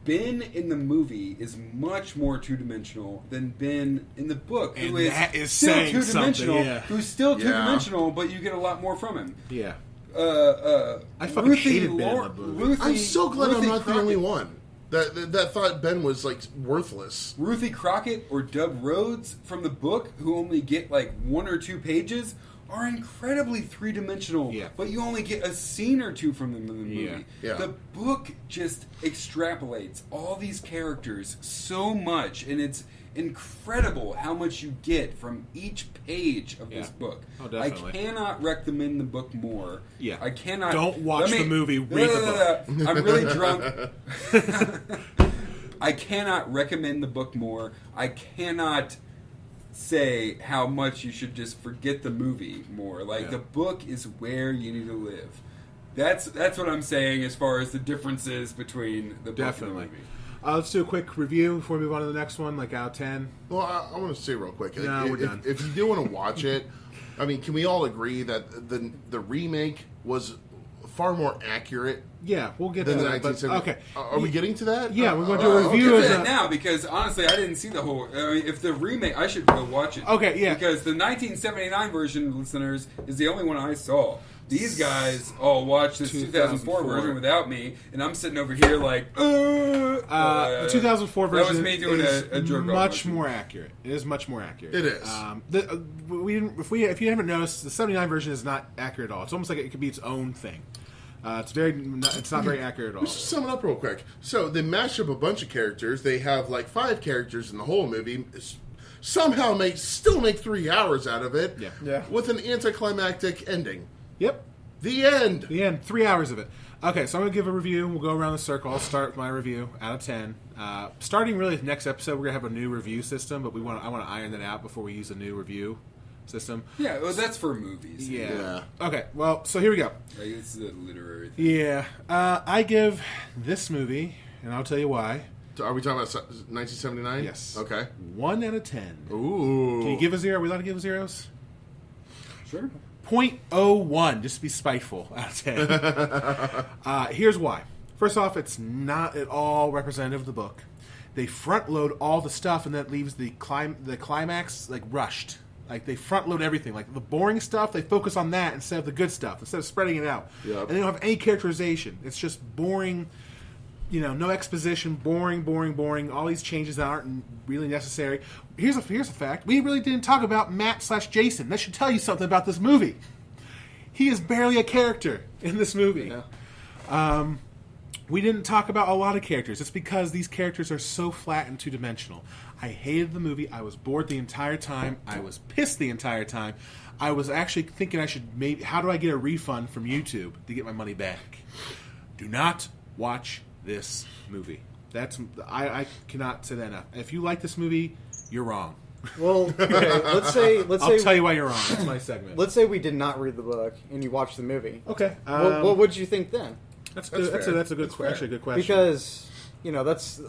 Ben in the movie is much more two-dimensional than Ben in the book, And who is that is still saying two-dimensional. something, yeah. Who's still Yeah. two-dimensional, but you get a lot more from him. Yeah. I fucking hated Ben in the movie. I'm so glad I'm not the Crockett, only one that thought Ben was like worthless. Ruthie Crockett or Doug Rhodes from the book, who only get like 1 or 2 pages, are incredibly three-dimensional. Yeah. But you only get a scene or 2 from them in the movie. Yeah. Yeah. The book just extrapolates all these characters so much, and it's incredible how much you get from each page of this Yeah. book. Oh, definitely. I cannot recommend the book more. Yeah. I cannot. Don't watch the movie, read the book. I'm really drunk. I cannot recommend the book more. I cannot say how much you should just forget the movie more. Like, Yeah. the book is where you need to live. That's what I'm saying as far as the differences between the book Definitely. and the movie. Let's do a quick review before we move on to the next one, like out of 10. Well, I want to say real quick. No, we're done. If you do want to watch it, I mean, can we all agree that the remake was far more accurate Yeah, we'll get to than the that. But, 1970? okay. Are we getting to that? Yeah, we're going to do a We'll review get of to the... that now, because honestly, I didn't see the whole. I mean, if the remake, I should go watch it. Okay, yeah. Because the 1979 version, listeners, is the only one I saw. These guys all watched this 2004 version without me, and I'm sitting over here like, the 2004 version That was me doing is a jerk off much motion. more accurate. It is much more accurate. It is. If you haven't noticed, the 79 version is not accurate at all. It's almost like it could be its own thing. It's not very accurate at all. Let's just sum it up real quick. So they mashed up a bunch of characters. They have like 5 characters in the whole movie. Somehow still make 3 hours out of it. Yeah. Yeah. With an anticlimactic ending. Yep. The end. The end. 3 hours of it. Okay, so I'm going to give a review. We'll go around the circle. I'll start with my review out of 10. Starting really with next episode, we're going to have a new review system, but I want to iron that out before we use a new review system. Yeah, well, that's for movies. Yeah. Okay, well, so here we go. Like, it's a literary thing. Yeah. I give this movie, and I'll tell you why, Are we talking about 1979? Yes. Okay. 1 out of 10. Ooh. Can you give a 0? Are we allowed to give zeros? Sure. 0.01, just to be spiteful, out of 10. Here's why. First off, it's not at all representative of the book. They front load all the stuff, and that leaves the climax like rushed. Like, they front load everything. Like, the boring stuff, they focus on that instead of the good stuff, instead of spreading it out. Yep. And they don't have any characterization. It's just boring, no exposition, boring. All these changes that aren't really necessary. Here's a fact. We really didn't talk about Matt/Jason. That should tell you something about this movie. He is barely a character in this movie. Yeah. We didn't talk about a lot of characters. It's because these characters are so flat and two-dimensional. I hated the movie. I was bored the entire time. I was pissed the entire time. I was actually thinking how do I get a refund from YouTube to get my money back? Do not watch this movie. I cannot say that enough. If you like this movie, you're wrong. Well, okay, let's say I'll tell you why you're wrong. That's my segment. let's say we did not read the book and you watched the movie. Okay. What would you think then? That's good. That's fair. a good That's fair. actually a good question. Because that's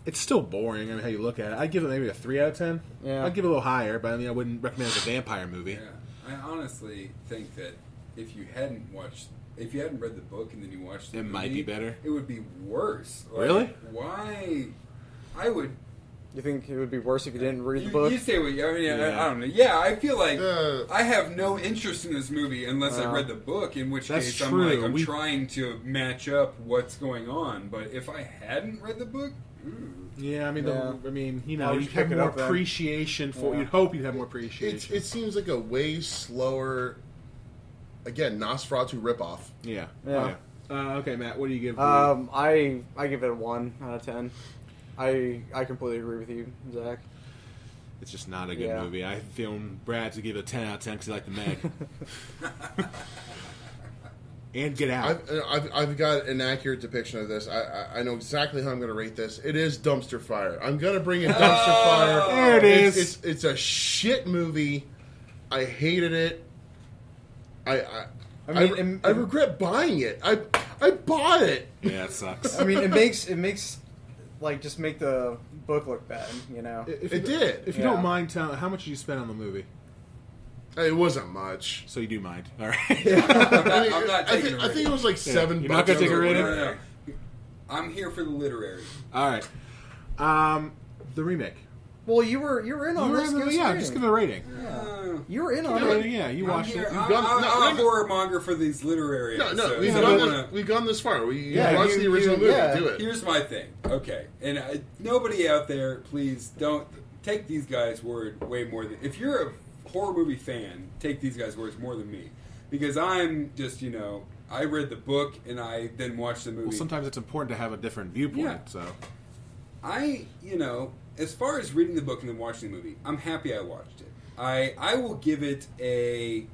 it's still boring. I mean, how you look at it. I'd give it maybe a 3 out of 10. Yeah. I'd give it a little higher, but I mean, I wouldn't recommend it as a vampire movie. Yeah, I honestly think that if you hadn't read the book and then you watched the It movie, might be better. It would be worse. Like, Really? Why? I would. you think it would be worse if you didn't read the book? You say what? I mean, Yeah. I don't know. Yeah, I feel like Uh, I have no interest in this movie unless I read the book. In which That's case, true. I'm trying to match up what's going on. But if I hadn't read the book, Yeah, I mean, Yeah. Why would you'd you have pick it more up then? appreciation for. Yeah. You'd hope you'd have more appreciation. it seems like a way slower, again, Nosferatu ripoff. Yeah. Yeah. Okay, Matt, what do you give? I give it a 1 out of 10. I completely agree with you, Zach. It's just not a good Yeah. movie. I feel Brad to give it a 10 out of 10 because he liked the Meg. and Get Out. I've got an accurate depiction of this. I know exactly how I'm going to rate this. It is dumpster fire. I'm going to bring in dumpster fire. There it is. It's a shit movie. I hated it. I regret buying it. I bought it. Yeah, it sucks. I mean, it makes like just make the book look bad, you know. It did. If you don't mind telling, how much did you spend on the movie? It wasn't much. So you do mind. All right. I'm not taking I think it was like $7. You're not gonna take a rating? No. I'm here for the literary. All right. The remake. Well, you were in on this. Just give it a rating. You were in on Give it a it. rating, yeah, you watched it. I'm a horror monger for these literary episodes. We've gone this far. We watched the original movie. Do it. Here's my thing. Okay. And nobody out there, please don't take these guys' word way more than... If you're a horror movie fan, take these guys' words more than me. Because I'm just, I read the book and I then watched the movie. Well, sometimes it's important to have a different viewpoint, Yeah. so... as far as reading the book and then watching the movie, I'm happy I watched it. I will give it a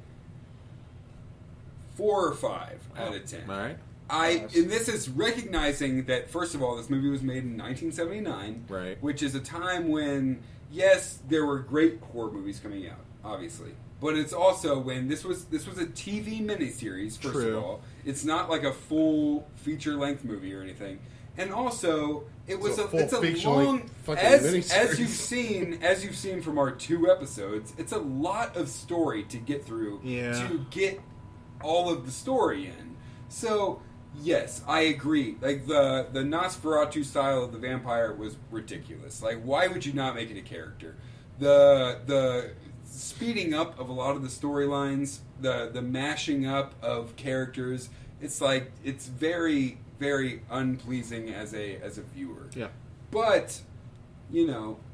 4 or 5 out of 10. All right. And this is recognizing that, first of all, this movie was made in 1979, Right. which is a time when, yes, there were great horror movies coming out, obviously, but it's also when this was a TV miniseries. First True. of all, it's not like a full feature-length movie or anything, and also it was it's a long as you've seen from our 2 episodes. It's a lot of story to get through to get all of the story in. So, yes, I agree. Like, the Nosferatu style of the vampire was ridiculous. Like, why would you not make it a character? The speeding up of a lot of the storylines, the mashing up of characters, it's like, it's very, very unpleasing as a viewer. Yeah. But,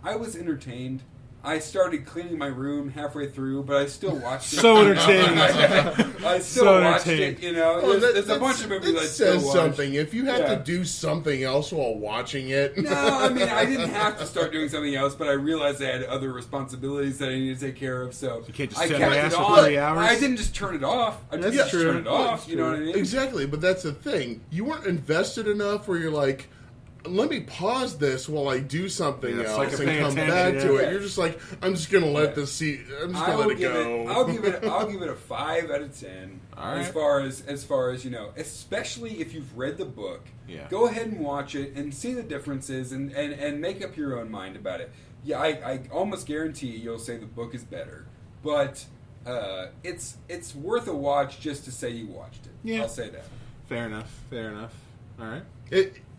I was entertained. I started cleaning my room halfway through, but I still watched it. So entertained. I still watched it, There's a bunch of movies I still says watch. something. If you have to do something else while watching it... No, I mean, I didn't have to start doing something else, but I realized I had other responsibilities that I needed to take care of, so you can't just I sit kept on it ass for on. 3 hours? I didn't just turn it off. I just turned it off, you know what I mean? Exactly, but that's the thing. You weren't invested enough where you're like, let me pause this while I do something else like and paying come attention, back to it. yeah. You're just like, I'm just gonna let this see. I'm just gonna let it go. I'll give it a 5 out of 10. All right. As far as especially if you've read the book, go ahead and watch it and see the differences and make up your own mind about it. Yeah, I almost guarantee you'll say the book is better, but it's worth a watch just to say you watched it. Yeah. I'll say that. Fair enough. All right.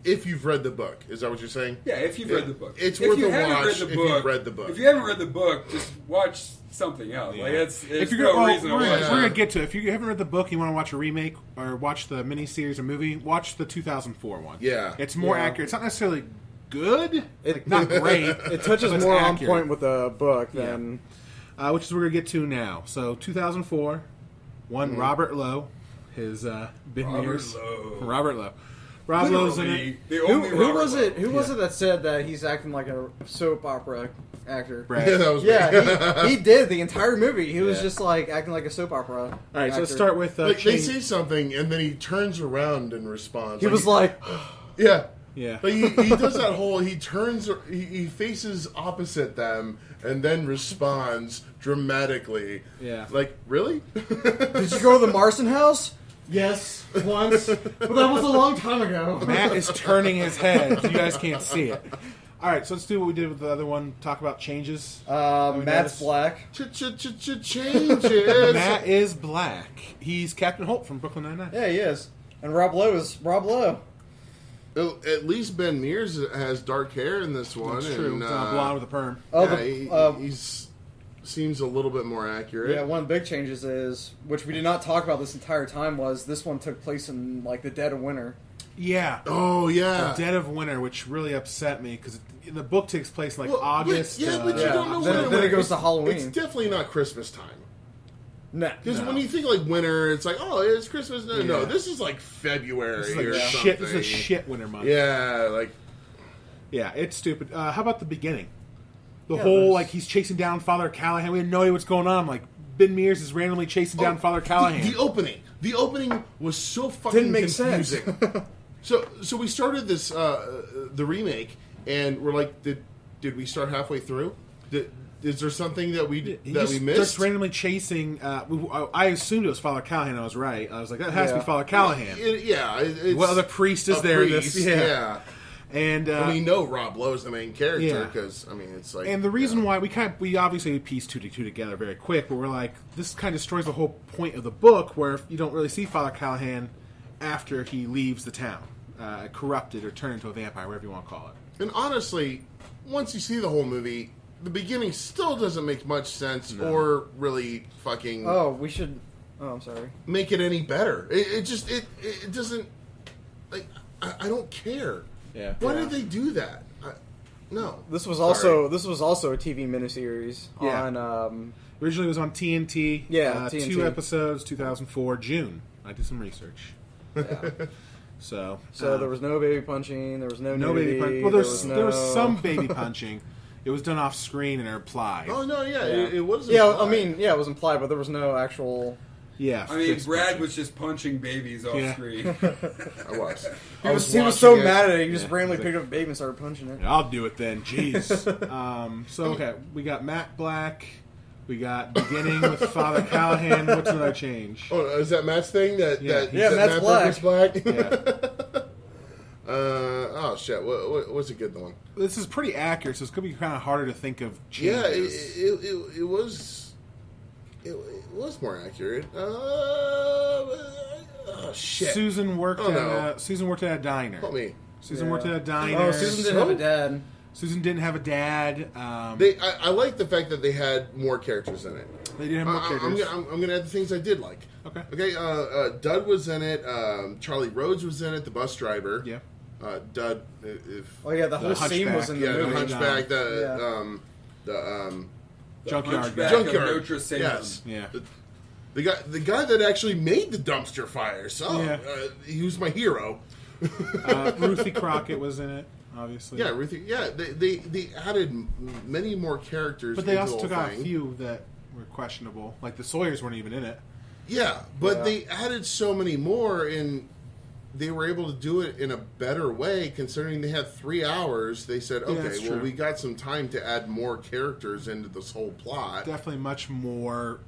If you've read the book, is that what you're saying? Yeah, if you've read the book. It's If worth you a haven't watch read the if book- you've read the book. If you haven't read the book, just watch something else. Yeah. Like it's If you're no gonna, reason to we're watch gonna it. get to it. If you haven't read the book, you want to watch a remake or watch the miniseries or movie, watch the 2004 one. Yeah. It's more Yeah. accurate. It's not necessarily good, not great. It touches but it's more on accurate. point with the book than. Which is what we're gonna get to now. So 2004, one Robert Lowe, his Ben Mears. Robert Lowe. Rob Lowe's in it. Who was it? Who was it that said that he's acting like a soap opera actor? Brad. Yeah, that was me. Yeah, he did the entire movie. He was just like acting like a soap opera. All right, so let's actor. start with Like, they say something and then he turns around and responds. He was like, yeah. Yeah. Like he does that whole, he turns, he faces opposite them and then responds dramatically. Yeah. Like, really? "Did you go to the Marston house?" Yes, once, but that was a long time ago. Matt is turning his head. You guys can't see it. All right, so let's do what we did with the other one. Talk about changes. Matt's black. Changes. Matt is black. He's Captain Holt from Brooklyn Nine-Nine. Yeah, he is. And Rob Lowe is Rob Lowe. At least Ben Mears has dark hair in this one. That's true. And, It's not blonde with a perm. Oh, he's seems a little bit more accurate. Yeah, one of the big changes is, which we did not talk about this entire time, was this one took place in like the dead of winter. Yeah. Oh, yeah. The dead of winter, which really upset me because the book takes place like August. But you don't know Then when it goes to Halloween. It's definitely not Christmas time. No, Because when you think like winter, it's like, oh, it's Christmas. No, this is like February This is like or shit. something. This is a shit winter month. Yeah, like Yeah, it's stupid. How about the beginning? The whole, like, he's chasing down Father Callahan. We had no idea what's going on. I'm like, Ben Mears is randomly chasing down Father Callahan. The opening was so fucking Didn't make confusing. sense. So we started this the remake, and we're like, did we start halfway through? Is there something that we missed? Just randomly chasing. I assumed it was Father Callahan. I was right. I was like, that has to be Father Callahan. It's Well, the priest is there. Priest, Yeah. And we know Rob Lowe's the main character Yeah. because it's like. And the reason why we obviously pieced two together very quick, but we're like, this kind of destroys the whole point of the book, where you don't really see Father Callahan after he leaves the town, corrupted or turned into a vampire, whatever you want to call it. And honestly, once you see the whole movie, the beginning still doesn't make much sense or really fucking. Oh, I'm sorry. Make it any better. It doesn't. Like, I don't care. Yeah. Why did they do that? No. This was Sorry. also a TV miniseries on. Originally it was on TNT. Yeah, TNT. 2 episodes, 2004, June. I did some research. Yeah. So there was no baby punching. There was no baby nudity, punching. Well, there was no... some baby punching. It was done off screen and implied. Oh no, yeah. Yeah. It was. Yeah, implied. I mean, it was implied, but there was no actual. Yeah. I mean, fist Brad punching. was just punching babies off Yeah. screen. I was. He was so watching it. mad at it. He just Yeah. randomly picked up a baby and started punching it. I'll do it then. Jeez. Okay, we got Matt Black. We got beginning with Father Callahan. What's another change? Oh, is that Matt's thing? That Yeah. that Yeah, that Matt's Matt black. Burke's black. Yeah. Oh shit! What's a good one? This is pretty accurate, so it's going to be kind of harder to think of Yeah, changes. it was. It was more accurate. Shit. Susan worked Oh, at no. Susan worked at a diner. Help me. Susan Yeah. worked at a diner. Oh, Susan didn't have a dad. Susan didn't have a dad. I like the fact that they had more characters in it. They didn't have more characters. I'm gonna add the things I did like. Okay. Okay. Dud was in it. Charlie Rhodes was in it. The bus driver. Yeah. Dud. If Oh yeah, the whole scene Hunchback. was in the the movie. Hunchback. Yeah. The Junkyard Hunchback guy. of Junkyard. Notre Salem. Yes. Yeah. The guy that actually made the dumpster fire. So Yeah. he was my hero. Ruthie Crockett was in it, obviously. Yeah, Ruthie. Yeah, they added many more characters. But they into also the took whole out a thing. few that were questionable. Like the Sawyers weren't even in it. Yeah, but Yeah. they added so many more, and they were able to do it in a better way. Considering they had 3 hours, they said, "Okay, that's well, true. we got some time to add more characters into this whole plot." Definitely much more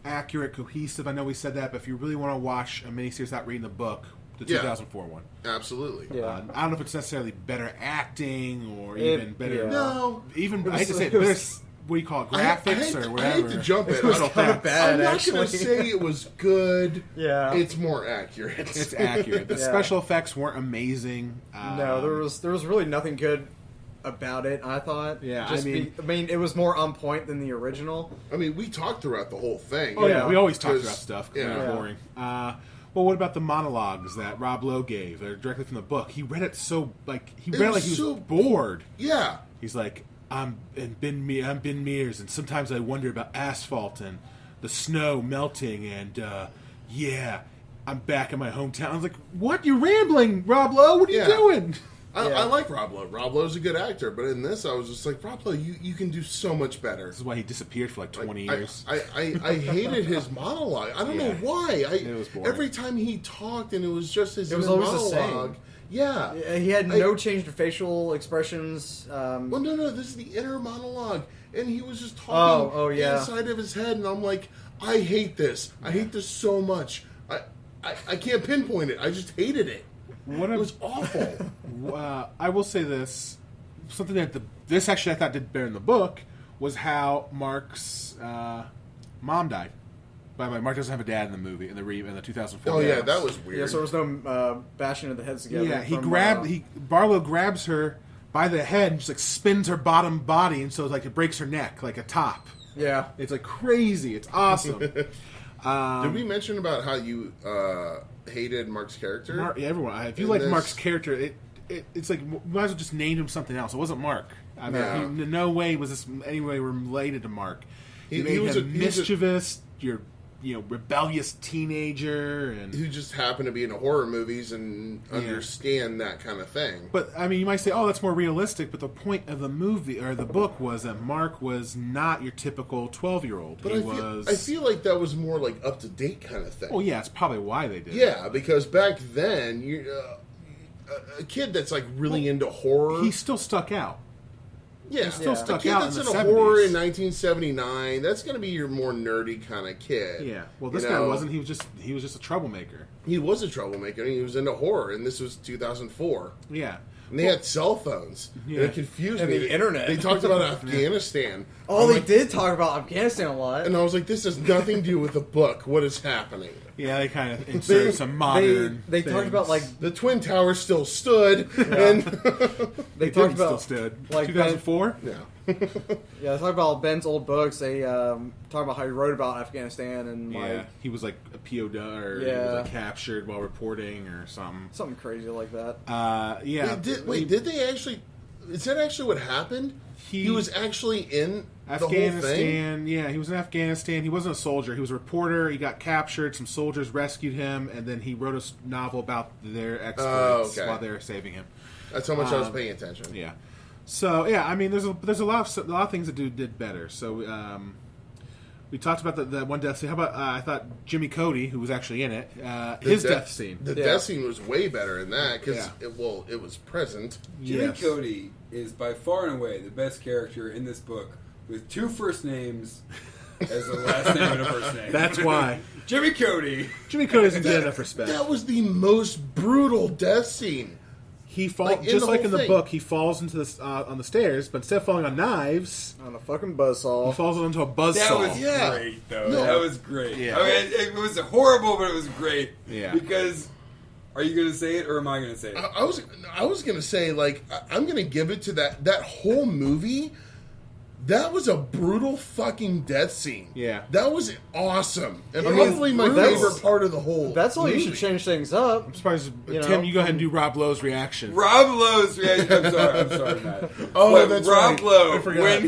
accurate, cohesive. I know we said that, but if you really want to watch a miniseries without reading the book, the Yeah. 2004 one. Absolutely. Yeah. I don't know if it's necessarily better acting or It- even better. yeah. No, Even It I hate to was- say it, it was- better. What do you call it? Graphics or I whatever. hate to jump it. It was Special kind of effects. bad, I'm not actually. going to say it was good. Yeah. It's more accurate. It's accurate. The Yeah. special effects weren't amazing. No, there was really nothing good about it. I thought. Yeah, Just I mean- it was more on point than the original. I mean, we talked throughout the whole thing. Oh yeah, Yeah. we always talk 'Cause- about stuff. yeah. They're Yeah. boring. Well, what about the monologues that Rob Lowe gave? They're directly from the book. He read it so he read it was like he was so- bored. Yeah. He's like, I'm Ben Mears, and sometimes I wonder about asphalt and the snow melting, and yeah, I'm back in my hometown. I was like, what? You're rambling, Rob Lowe. What are Yeah. you doing? I Yeah. like Rob Lowe. Rob Lowe's a good actor, but in this, I was just like, Rob Lowe, you can do so much better. This is why he disappeared for like 20 years. I hated his monologue. I don't know Yeah. why. It was boring. Every time he talked, and it was just his It was inner always the same. monologue. Yeah. He had no change to facial expressions. Well, no. This is the inner monologue, and he was just talking Oh, yeah. inside of his head, and I'm like, I hate this. I hate this so much. I can't pinpoint it. I just hated it. What It a- was awful. I will say this: something that this actually I thought did better in the book was how Mark's mom died. By the way, Mark doesn't have a dad in the movie in the 2004. Oh yeah, movies. that was weird. Yeah, so there was no bashing of the heads together. Yeah, he from, Barlow grabs her by the head and just like spins her bottom body, and so like it breaks her neck like a top. Yeah. It's like crazy. It's awesome. Did we mention about how you hated Mark's character? Everyone, if you In like this- Mark's character, it's like we might as well just named him something else. It wasn't Mark. I mean, No. in no way was this any way related to Mark. He You made was him mischievous. You're rebellious teenager and who just happen to be into horror movies and understand that kind of thing. But I mean, you might say, "Oh, that's more realistic." But the point of the movie or the book was that Mark was not your typical 12-year-old. But I feel like that was more like up to date kind of thing. Well, yeah, it's probably why they did. Yeah, because back then, a kid that's like really into horror, he still stuck out. Yeah, still stuck a kid out that's in into the horror 70s. in 1979. That's going to be your more nerdy kind of kid. Yeah. Well, this guy wasn't. He was just a troublemaker. He was a troublemaker. And he was into horror, and this was 2004. Yeah. And they had cell phones. Yeah. And it confused And me. the internet. They talked about Afghanistan. Oh, they did talk about Afghanistan a lot. And I was like, this has nothing to do with the book. What is happening? Yeah, they kind of inserted some modern. They talked things. about like The Twin Towers still stood. And they Didn't talked still about stood. like 2004. yeah. they talked about Ben's old books. They talk about how he wrote about Afghanistan and Yeah, like he was like a POW or he was like captured while reporting or something. something crazy like that. Yeah. Did they actually... Is that actually what happened? He was actually in the whole thing? Afghanistan, yeah, he was in Afghanistan. He wasn't a soldier. He was a reporter. He got captured. Some soldiers rescued him, and then he wrote a novel about their exploits while they were saving him. That's how much I was paying attention. Yeah. So yeah, I mean, there's a lot of things that did better. So we talked about the one death scene. How about I thought Jimmy Cody, who was actually in it, his death scene. The death scene was way better in that because Yeah. it was present. Jimmy Yes. Cody is by far and away the best character in this book, with 2 first names as a last name and a first name. That's why Jimmy Cody. Jimmy Cody doesn't get enough respect. That was the most brutal death scene. He falls Like, in just the like whole in the thing. book. He falls into the on the stairs, but instead of falling on knives, On a fucking buzzsaw. he falls onto a buzzsaw. That was Yeah. great, though. No. That was great. Yeah. I mean, it was horrible, but it was great. Yeah. Because, are you going to say it, or am I going to say it? I was gonna say like I'm gonna give it to that whole movie. That was a brutal fucking death scene. Yeah. That was awesome, and I mean, probably my that's- favorite part of the whole. That's all you movie. should change things up. I'm surprised. You Tim, know, you go ahead and do Rob Lowe's reaction. Rob Lowe's reaction. I'm sorry, Matt. Oh, But that's Rob right. Lowe, I forgot.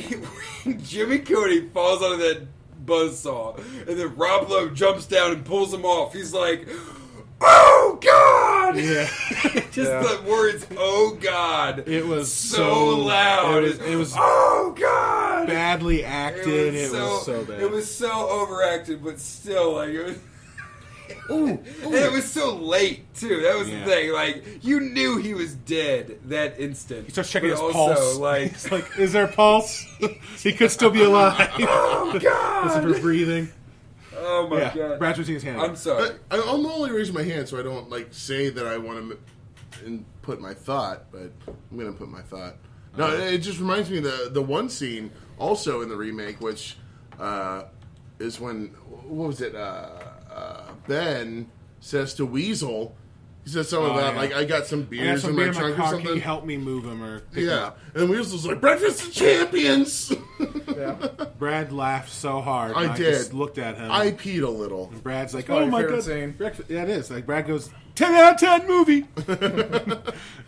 when Jimmy Cody falls onto that buzzsaw, and then Rob Lowe jumps down and pulls him off, he's like, "Oh God!" Yeah. Just the words, "Oh God!" It was so loud. It was "Oh God!" badly acted. It was so bad. It was so overacted, but still, like it was. Ooh, And it was so late too. That was Yeah. the thing. Like you knew he was dead that instant. He starts checking But his also, pulse. Like, He's like, is there a pulse? He could still be alive. oh God! Listen for breathing. Oh my Yeah, God! Brad's raising his hand. I'm sorry. I'm only raising my hand so I don't like say that I want to put my thought, but I'm gonna put my thought. No, it just reminds me of the one scene also in the remake, which is when what was it? Ben says to Weasel, he says something about like I got some I got beers some in beer my in my trunk or car. Can something. you help me move him or pick him Yeah, up? and Weasel's like breakfast of champions. Yeah. Brad laughed so hard. I and did. just looked at him. I peed a little. Brad's like, probably oh my your favorite God. scene. Breakfast. Yeah, it is. Like, Brad goes, 10 out of 10 movie.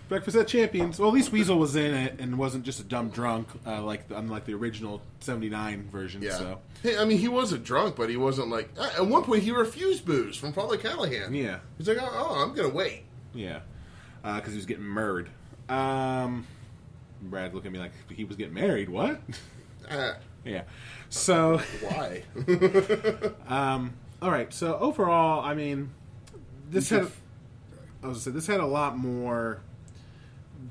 Breakfast at Champions. Well, at least Weasel was in it and wasn't just a dumb drunk, unlike the original 79 version. Yeah. So. Hey, I mean, he wasn't drunk, but he wasn't like. At one point, he refused booze from Father Callahan. Yeah. He's like, oh, I'm gonna wait. Yeah. Because he was getting married. Brad looked at me like he was getting married. What? Yeah. So. Why? All right. So overall, I mean, this had. I was gonna say this had a lot more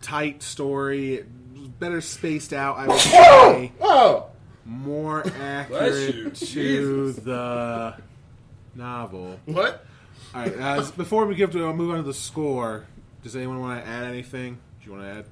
tight story. It was better spaced out. I would say Oh! more Bless accurate you. to Jesus. the novel. What? All right. Before we move on to the score, does anyone want to add anything? Do you want to add?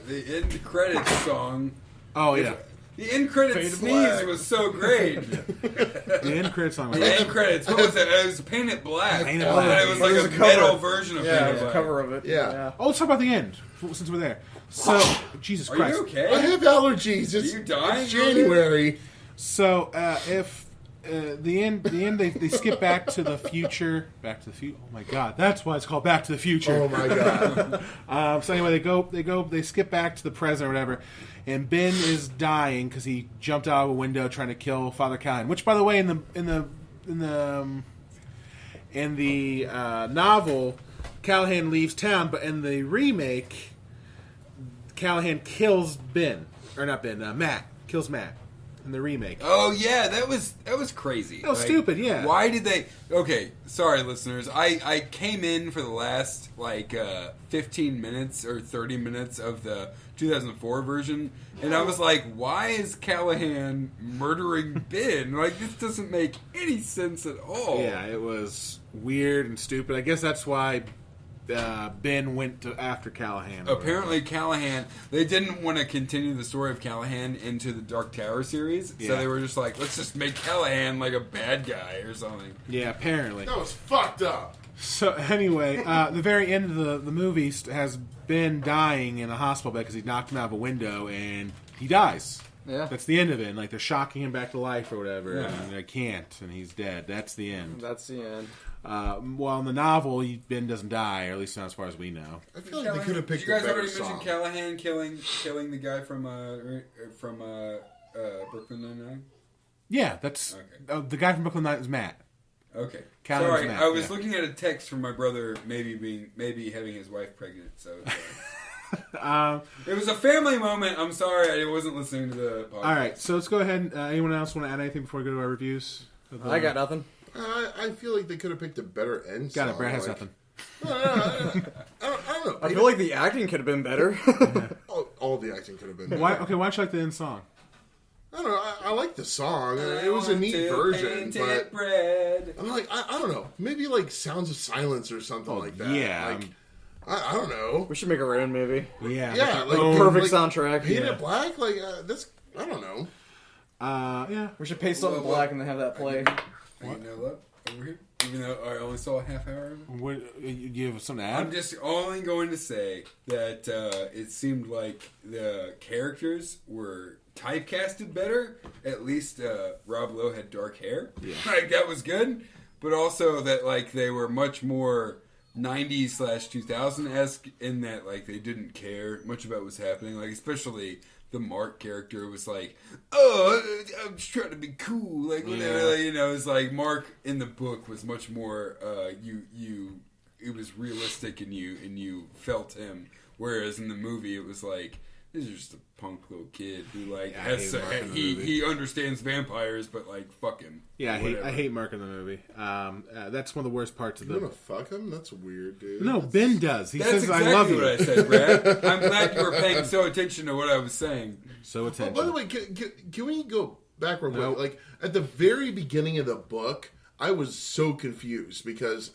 The end credits song. Oh yeah, The end credits Fade to sneeze black. was so great. the end credits song. Was The end credits. What was it? It was Paint It Black. Paint It And Black. it was It like was a a cover. metal version of Yeah, Paint it It was a Black. cover of it. Yeah. Oh, let's talk about the end since we're there. So Jesus Are Christ. you okay? I have allergies. It's, you dying it's over there? January. So if the end, they skip Back to the Future. Back to the Future. Oh my God, that's why it's called Back to the Future. Oh my god. So anyway, they skip back to the present or whatever, and Ben is dying because he jumped out of a window trying to kill Father Callahan. Which, by the way, in the novel, Callahan leaves town, but in the remake, Callahan kills Matt kills Matt in the remake. Oh yeah, that was crazy. That was stupid. Yeah. Why did they? Okay, sorry, listeners. I came in for the last 15 minutes or 30 minutes of the 2004 version, and I was like, why is Callahan murdering Ben? Like, this doesn't make any sense at all. Yeah, it was weird and stupid. I guess that's why Ben went after Callahan. Apparently, Callahan, they didn't want to continue the story of Callahan into the Dark Tower series, so they were just like, let's just make Callahan like a bad guy or something. Yeah, apparently. That was fucked up. So, anyway, the very end of the movie has Ben dying in a hospital bed because he knocked him out of a window and he dies. Yeah. That's the end of it. And, they're shocking him back to life or whatever, Yeah. and they can't, and he's dead. That's the end. That's the end. Well, in the novel, Ben doesn't die, or at least not as far as we know. I feel like they could have picked Did you a guys better already song. mention Callahan killing the guy from Brooklyn Nine-Nine? Yeah, that's Okay. the guy from Brooklyn Nine is Matt. Okay. Callahan's Sorry, Matt, I was yeah. looking at a text from my brother maybe having his wife pregnant, so it was a family moment. I'm sorry, I wasn't listening to the podcast. All right, so let's go ahead. Anyone else want to add anything before we go to our reviews? I got nothing. I feel like they could have picked a better end Got song. it. Brad has nothing. No, I don't know. I feel like the acting could have been better. all the acting could have been. Why? Okay, why don't you like the end song? I don't know. I like the song. It was a neat version, but bread. I'm like, I don't know. Maybe Sounds of Silence or something like that. yeah. I don't know. We should make our own movie. Yeah. Yeah, Perfect soundtrack. Paint Yeah. It Black. That's I don't know. Yeah. We should pay something Well, black and then have that play. You know that over here? Even though I only saw a half hour of it? What, you have something to add? I'm just only going to say that it seemed like the characters were typecasted better. At least Rob Lowe had dark hair. Yeah. That was good. But also that they were much more 90s/2000-esque in that they didn't care much about what was happening. Especially the Mark character was oh, I'm just trying to be cool, whatever. Yeah. It's Mark in the book was much more it was realistic and you felt him, whereas in the movie it was this is just a punk little kid who he understands vampires, but fuck him. Yeah, I hate Mark in the movie. That's one of the worst parts of You the. wanna fuck him? That's weird, dude. No, Ben does. He That's says, exactly "I love you." what I said, Brad. I'm glad you were paying so attention to what I was saying. So Oh, attention. by the way, can we go back real quick? Nope. At the very beginning of the book, I was so confused because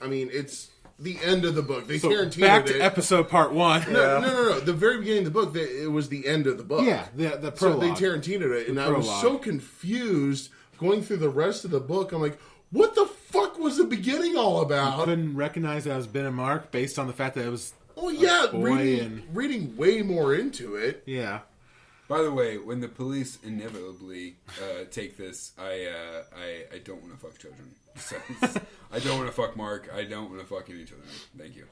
it's the end of the book. They So Tarantino'd back to it. episode part 1. No. The very beginning of the book, it was the end of the book. Yeah, the So prologue. they Tarantino'd it, and I was prologue. so confused going through the rest of the book. I'm like, what the fuck was the beginning all about? Couldn't recognize that as Ben and Mark based on the fact that it was. Oh yeah, boy reading way more into it. Yeah. By the way, when the police inevitably take this, I don't want to fuck children. So, I don't want to fuck Mark. I don't want to fuck any children. Thank you.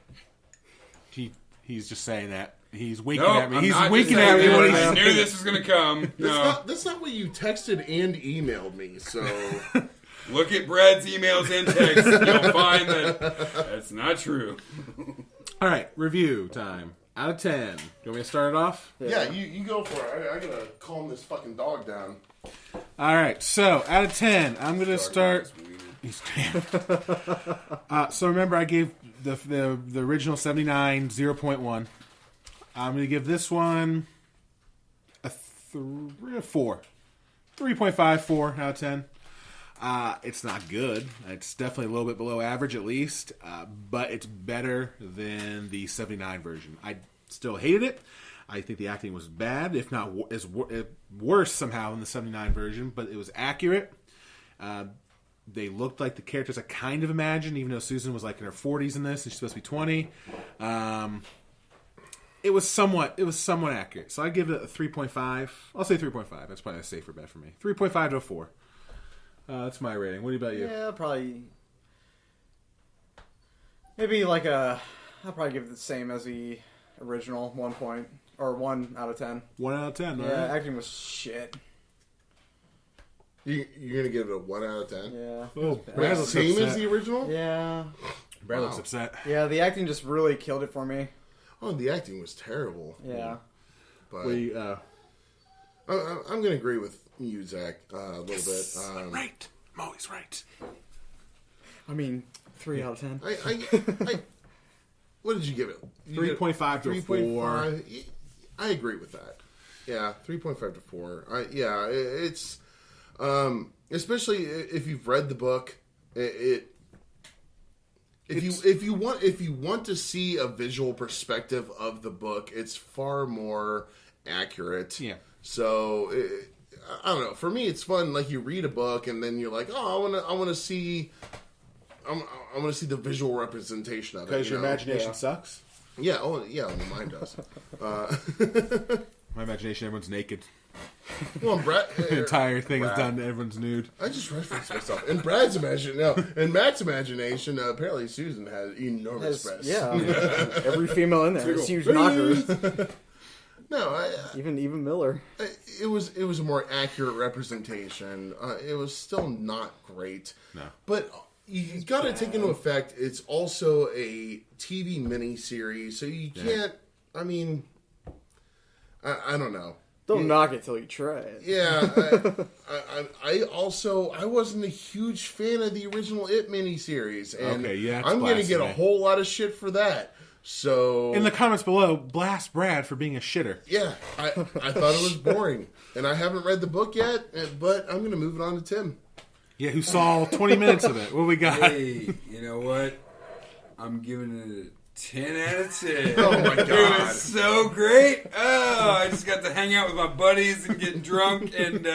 He's just saying that. He's winking No, at me. I'm He's not winking just at me saying when that. he's I knew this was going to come. No. That's not what you texted and emailed me. So Look at Brad's emails and texts. You'll find that that's not true. All right, review time. Out of 10. You want me to start it off? yeah, you go for it. I gotta calm this fucking dog down. All right, so out of 10, I'm going to start. He's So remember, I gave the original 79 0.1. I'm going to give this one a 4. 3.5, 4 out of 10. It's not good. It's definitely a little bit below average at least, but it's better than the 79 version. I still hated it. I think the acting was bad, if not worse somehow than the 79 version, but it was accurate. They looked like the characters I kind of imagined, even though Susan was in her 40s in this, and she's supposed to be 20. It was somewhat accurate. So I give it a 3.5. I'll say 3.5. That's probably a safer bet for me. 3.5 to a 4. That's my rating. What about you? Yeah, probably. Maybe I'll probably give it the same as the original 1 point or 1 out of 10. 1 out of 10. Yeah, Right? acting was shit. You're gonna give it a 1 out of 10? Yeah. Oh, Wait, Brad looks same upset. as the original? Yeah. Brad looks Wow. upset. Yeah, the acting just really killed it for me. Oh, the acting was terrible. Yeah. But We I'm gonna agree with you, Zach, a little bit. right. I'm always right. I mean, 3 out of 10. I what did you give it? 3.5 to 4. 3.5. I agree with that. Yeah, 3.5 to 4. It's especially if you've read the book. If you want to see a visual perspective of the book, it's far more accurate. Yeah. So I don't know. For me, it's fun. Like you read a book and then you're like, oh, I want to see. I want to see the visual representation of it. Because your know? imagination sucks. Yeah. Oh, yeah. Mine does. My imagination, everyone's naked. Well, Brad, The entire thing Brad. is done. Everyone's nude. I just referenced myself. In Brad's imagination, no. In Matt's imagination, apparently Susan has enormous breasts. Yeah. Every female in there is huge knockers. No, Even Miller. it was a more accurate representation. It was still not great. No. But you got to take into effect it's also a TV miniseries, so you can't. I mean, I don't know. Don't knock it till you try it. Yeah, I wasn't a huge fan of the original It miniseries, and Okay, yeah, it's I'm going to get a blasphemy. whole lot of shit for that. So In the comments below, blast Brad for being a shitter. yeah, I thought it was boring, and I haven't read the book yet, but I'm going to move it on to Tim. Yeah, who saw 20 minutes of it. What we got? Hey, you know what? I'm giving it a 10 out of 10. Oh my It God. was so great. Oh, I just got to hang out with my buddies and get drunk and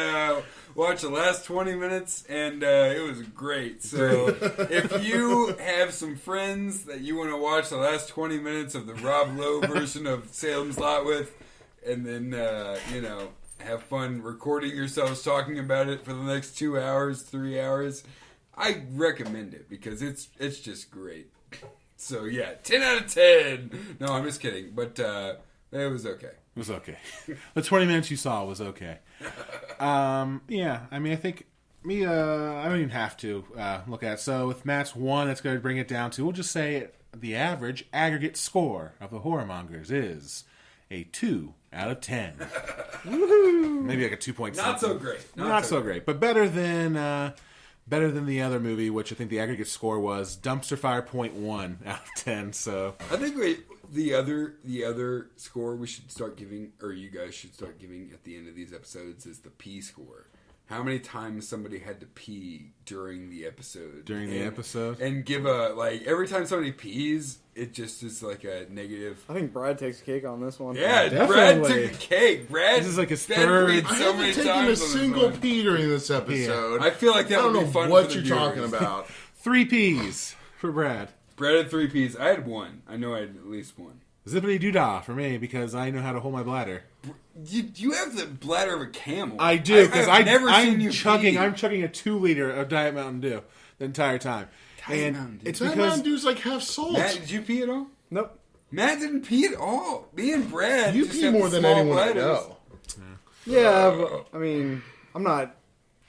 watch the last 20 minutes, and it was great. So if you have some friends that you want to watch the last 20 minutes of the Rob Lowe version of Salem's Lot with, and then, have fun recording yourselves talking about it for the next 2 hours, 3 hours, I recommend it because it's just great. So yeah, 10 out of 10. No, I'm just kidding, but it was okay. It was okay. The 20 minutes you saw was okay. Yeah, I mean, I think me, I don't even have to look at it. So with Matt's 1, that's going to bring it down to, we'll just say the average aggregate score of the Horrormongers is a 2 out of 10. Woohoo! Maybe like a 2.7. Not so great. Not so great, but better than the other movie, which I think the aggregate score was Dumpster Fire 0.1 out of 10. So I think the other score we should start giving, or you guys should start giving at the end of these episodes, is the P score. How many times somebody had to pee during the episode? And give every time somebody pees, it just is like a negative. I think Brad takes cake on this one. Yeah, definitely. Brad took the cake. Brad, This is like his Brad third- peed I so many haven't taken a times on this single one. pee during this episode. I feel like I that don't would know be fun what for the you're talking viewers. about. 3 Ps for Brad. Brad had 3 Ps. I had 1. I know I had at least 1. Zippity doo dah for me because I know how to hold my bladder. You have the bladder of a camel. I do because I've never seen I'm you chugging. pee. I'm chugging a 2 liter of Diet Mountain Dew the entire time, and Mountain Dew. it's That because Mountain Dew's like half salt. Matt, did you pee at all? Nope. Matt didn't pee at all. Me and Brad. You just pee have more than small anyone I bladders. know. Yeah, but, I mean, I'm not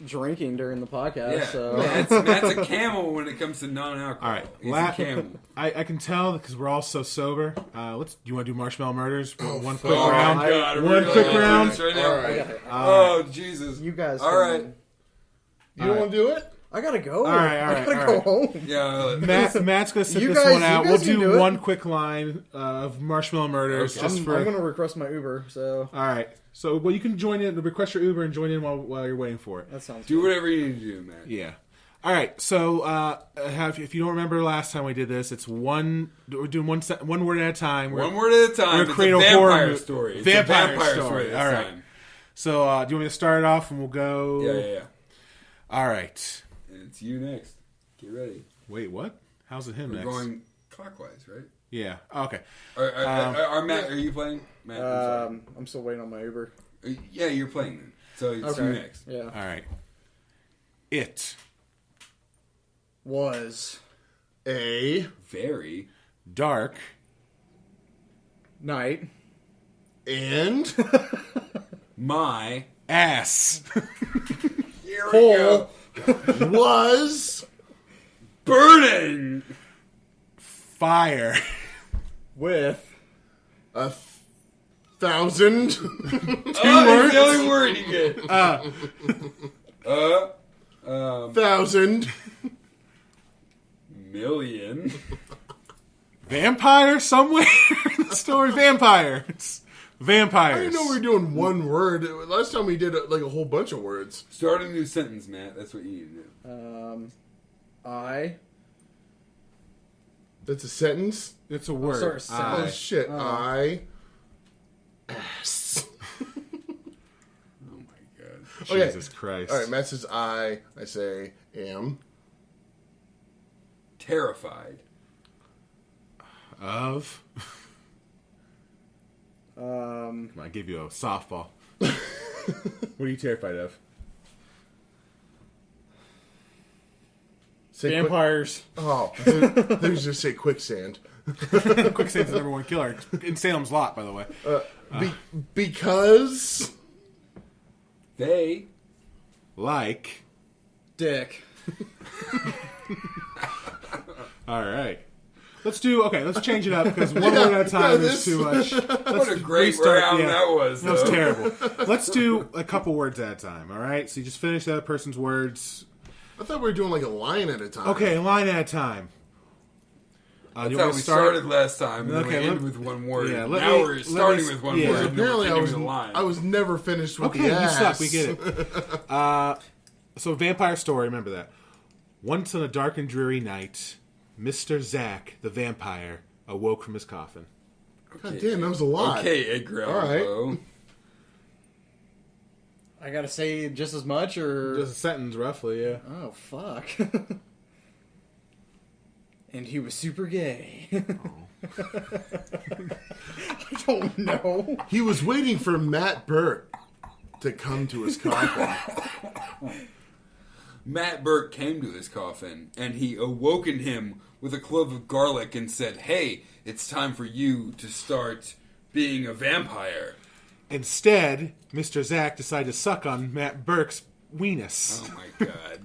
drinking during the podcast, Yeah, so. Matt's a camel when it comes to non-alcohol. all right. He's a camel. I can tell because we're all so sober. Do you want to do Marshmallow Murders? One quick Oh round. my God! One we're quick gonna do round. this right now. All right. Oh Jesus! You guys. All can- right. You don't want to do it? I gotta go. All right, all I right, gotta all go right. home. Yeah. Matt's gonna sit You this guys- one out. you We'll guys can do do it. one quick line of Marshmallow Murders. Okay. Just I'm for gonna request my Uber, so all right. So you can join in. Request your Uber and join in while you're waiting for it. that sounds Do good. whatever you need to do, Matt. Yeah. All right. So, if you don't remember last time we did this, it's one. We're doing one word at a time. One word at a time. We're It's a create a horror vampire mo- story. It's vampire a vampire story. story. This All right. time. So, do you want me to start it off and we'll go? Yeah. All right. And it's you next. Get ready. Wait, what? How's it him We're next? going clockwise, right? Yeah. Okay. Matt, are you playing? Matt, I'm sorry. I'm still waiting on my Uber. Yeah, you're playing then. So it's you next. Yeah. All right. It Was A Very dark night. and my ass. You're Here we Hole go. Was Burning. Fire. with 1,000. Oh, it's the only word you get. 1,000 million. Vampire somewhere in the story. Vampires. Vampires. I didn't know we were doing one word. Last time we did like a whole bunch of words. Start a new sentence, Matt. That's what you need to do. I. That's a sentence? It's a word. sorry, Oh, I. shit. Ass. Oh my god. Okay. Jesus Christ. All right, Matt says I say am. Terrified. Of. Um, Come on, I give you a softball. What are you terrified of? Say vampires. There's just say quicksand. Quicksand's the number one killer in Salem's Lot, by the way. Because They. Like. Dick. All right. Let's change it up because one word at a time is too much. What a great round that was. That was though. terrible. Let's do a couple words at a time, all right? So you just finish that person's words. I thought we were doing like a line at a time. Okay, a line at a time. That's you how want we to start? started last time, and then we Okay, ended with one word. yeah, Now we're starting with one yeah. word. and then Apparently, we're I was ending with a line. I was never finished with Okay, the you ass. suck. We get it. So, vampire story. Remember that. Once on a dark and dreary night, Mr. Zack, the vampire, awoke from his coffin. God damn, that was a lot. Okay, Edgar All right. Allan Poe. I gotta say just as much, or Just a sentence, roughly, yeah. oh fuck. And he was super gay. I don't know. He was waiting for Matt Burke to come to his coffin. Matt Burke came to his coffin, and he awoken him with a clove of garlic and said, "Hey, it's time for you to start being a vampire." Instead, Mr. Zack decided to suck on Matt Burke's weenus. Oh my god.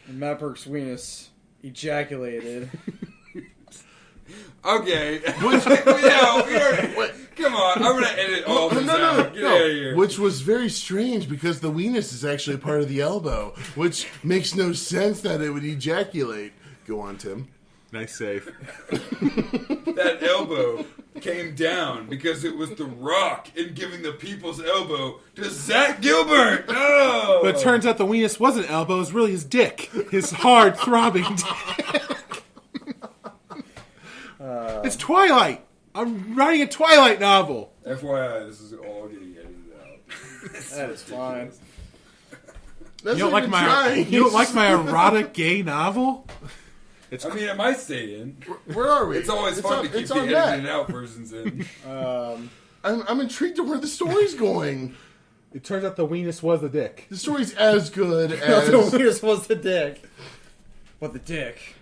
And Matt Burke's weenus ejaculated. Okay. Come on, I'm going to edit all this out. Get out of here. Which was very strange because the weenus is actually part of the elbow, which makes no sense that it would ejaculate. Go on, Tim. Nice save. That elbow came down because it was the rock in giving the people's elbow to Zach Gilbert. No! But it turns out the weenus wasn't elbow, it was really his dick. His hard, throbbing dick. It's Twilight! I'm writing a Twilight novel! FYI, this is all getting edited out. That is fine. That's You don't not like even my trying. you don't like my erotic gay novel? It's I mean, it might stay in. Where are we? It's always fun to keep it's the on edited that. out versions in. I'm intrigued to where the story's going. It turns out the weenus was the dick. The story's as good The as... weenus was the dick. But the dick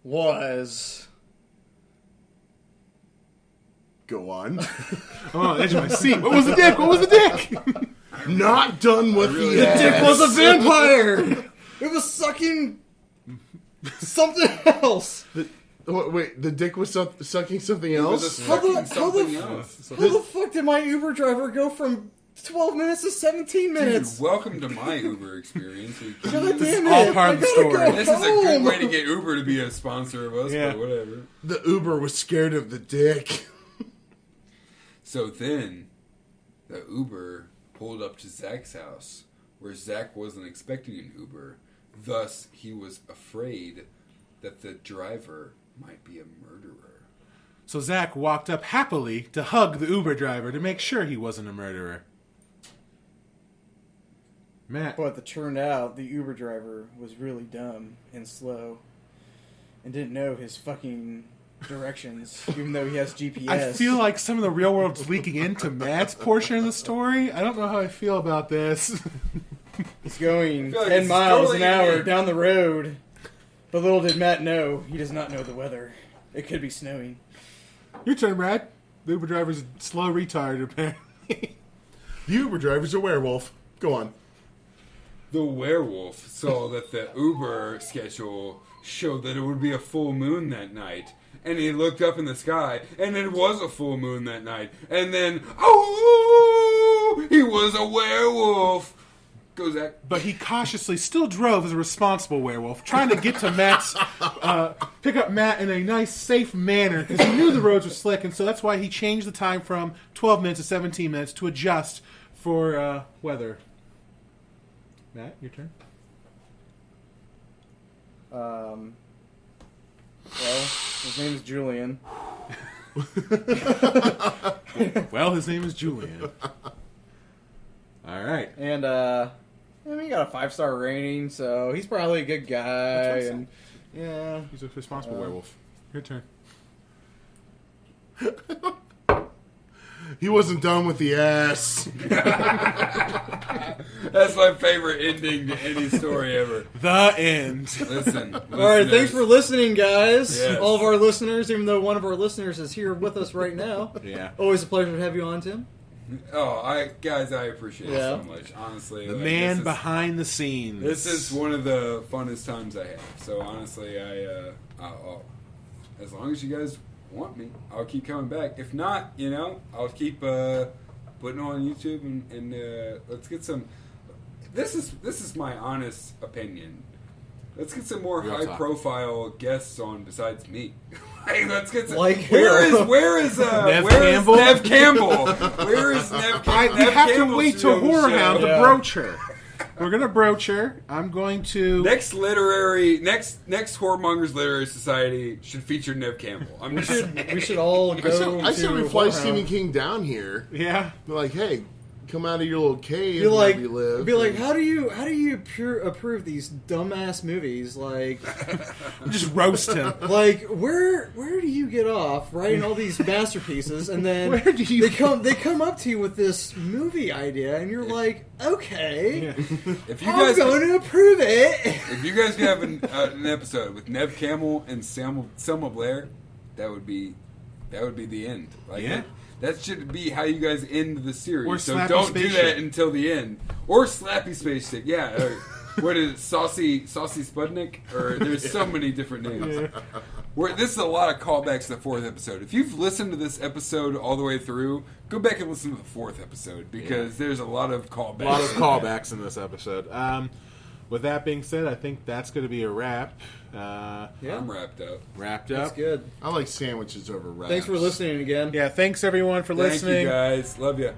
was... Go on. I'm on the edge of my seat. What was the dick? What was the dick? Not done with really- the The ass. Dick was a vampire! It was sucking something else. Wait, the dick was sucking something It was else? a How the- sucking how the- something else. How the fuck did my Uber driver go from 12 minutes to 17 minutes? Dude, welcome to my Uber experience. God damn it! all part of the I gotta story. go This is a good home. way to get Uber to be a sponsor of us, Yeah. but whatever. The Uber was scared of the dick. So then, the Uber pulled up to Zach's house, where Zach wasn't expecting an Uber. Thus, he was afraid that the driver might be a murderer. So Zach walked up happily to hug the Uber driver to make sure he wasn't a murderer. Matt. But it turned out the Uber driver was really dumb and slow and didn't know his fucking directions, even though he has GPS. I feel like some of the real world's leaking into Matt's portion of the story. I don't know how I feel about this. he's going I feel like 10 it's miles totally an hour me. down the road. But little did Matt know, he does not know the weather. It could be snowing. Your turn, Matt. The Uber driver's a slow retard, apparently. The Uber driver's a werewolf. Go on. the werewolf saw that the Uber schedule showed that it would be a full moon that night. And he looked up in the sky, and it was a full moon that night. And then, oh, he was a werewolf. Go, Zach. But he cautiously still drove as a responsible werewolf, trying to get to Matt's, pick up Matt in a nice, safe manner, because he knew the roads were slick, and so that's why he changed the time from 12 minutes to 17 minutes to adjust for weather. Matt, your turn. Well, his name is Julian. Well, his name is Julian. All right. And, I mean, he got a 5-star rating, so he's probably a good guy. And yeah. He's a responsible werewolf. Your turn. He wasn't done with the ass. That's my favorite ending to any story ever. The end. Listen. All right, thanks for listening, guys. Yes. All of our listeners, even though one of our listeners is here with us right now. Yeah. Always a pleasure to have you on, Tim. Oh, I appreciate it so much. Honestly, The man behind the scenes. This is one of the funnest times I have. So honestly, I'll, as long as you guys want me, I'll keep coming back. If not, I'll keep putting it on YouTube and let's get some. This is my honest opinion. Let's get some more high profile guests on besides me. Hey, let's get some. Where is Nev Campbell? Campbell? Nev Campbell? Where is Nev Campbell? We have to wait till Horrorhound to broach her. We're gonna broach her. I'm going to next Horrormongers Literary Society should feature Nev Campbell. We should all go. I said we fly Horrorhound. Stephen King down here. Yeah. Be like, hey, come out of your little cave Be like, where you live. be like, how do you approve these dumbass movies? Like, just roast him. like where do you get off writing all these masterpieces and then Where do you they come up to you with this movie idea and you're like, okay, If you I'm guys going to approve it. if you guys could have an episode with Nev Campbell and Selma Blair, that would be the end. Like Yeah. that should be how you guys end the series. Or So Slappy don't do Spaceship. that until the end. Or Slappy Spaceship. Yeah. What is it? Saucy Spudnik? Or there's so many different names. This is a lot of callbacks to the 4th episode. If you've listened to this episode all the way through, go back and listen to the 4th episode because there's a lot of callbacks. A lot of callbacks in this episode. With that being said, I think that's going to be a wrap. Yeah, I'm wrapped up. Wrapped up. that's good. I like sandwiches over wraps. Thanks for listening again. Yeah, thanks everyone for Thank listening. you guys. Love you.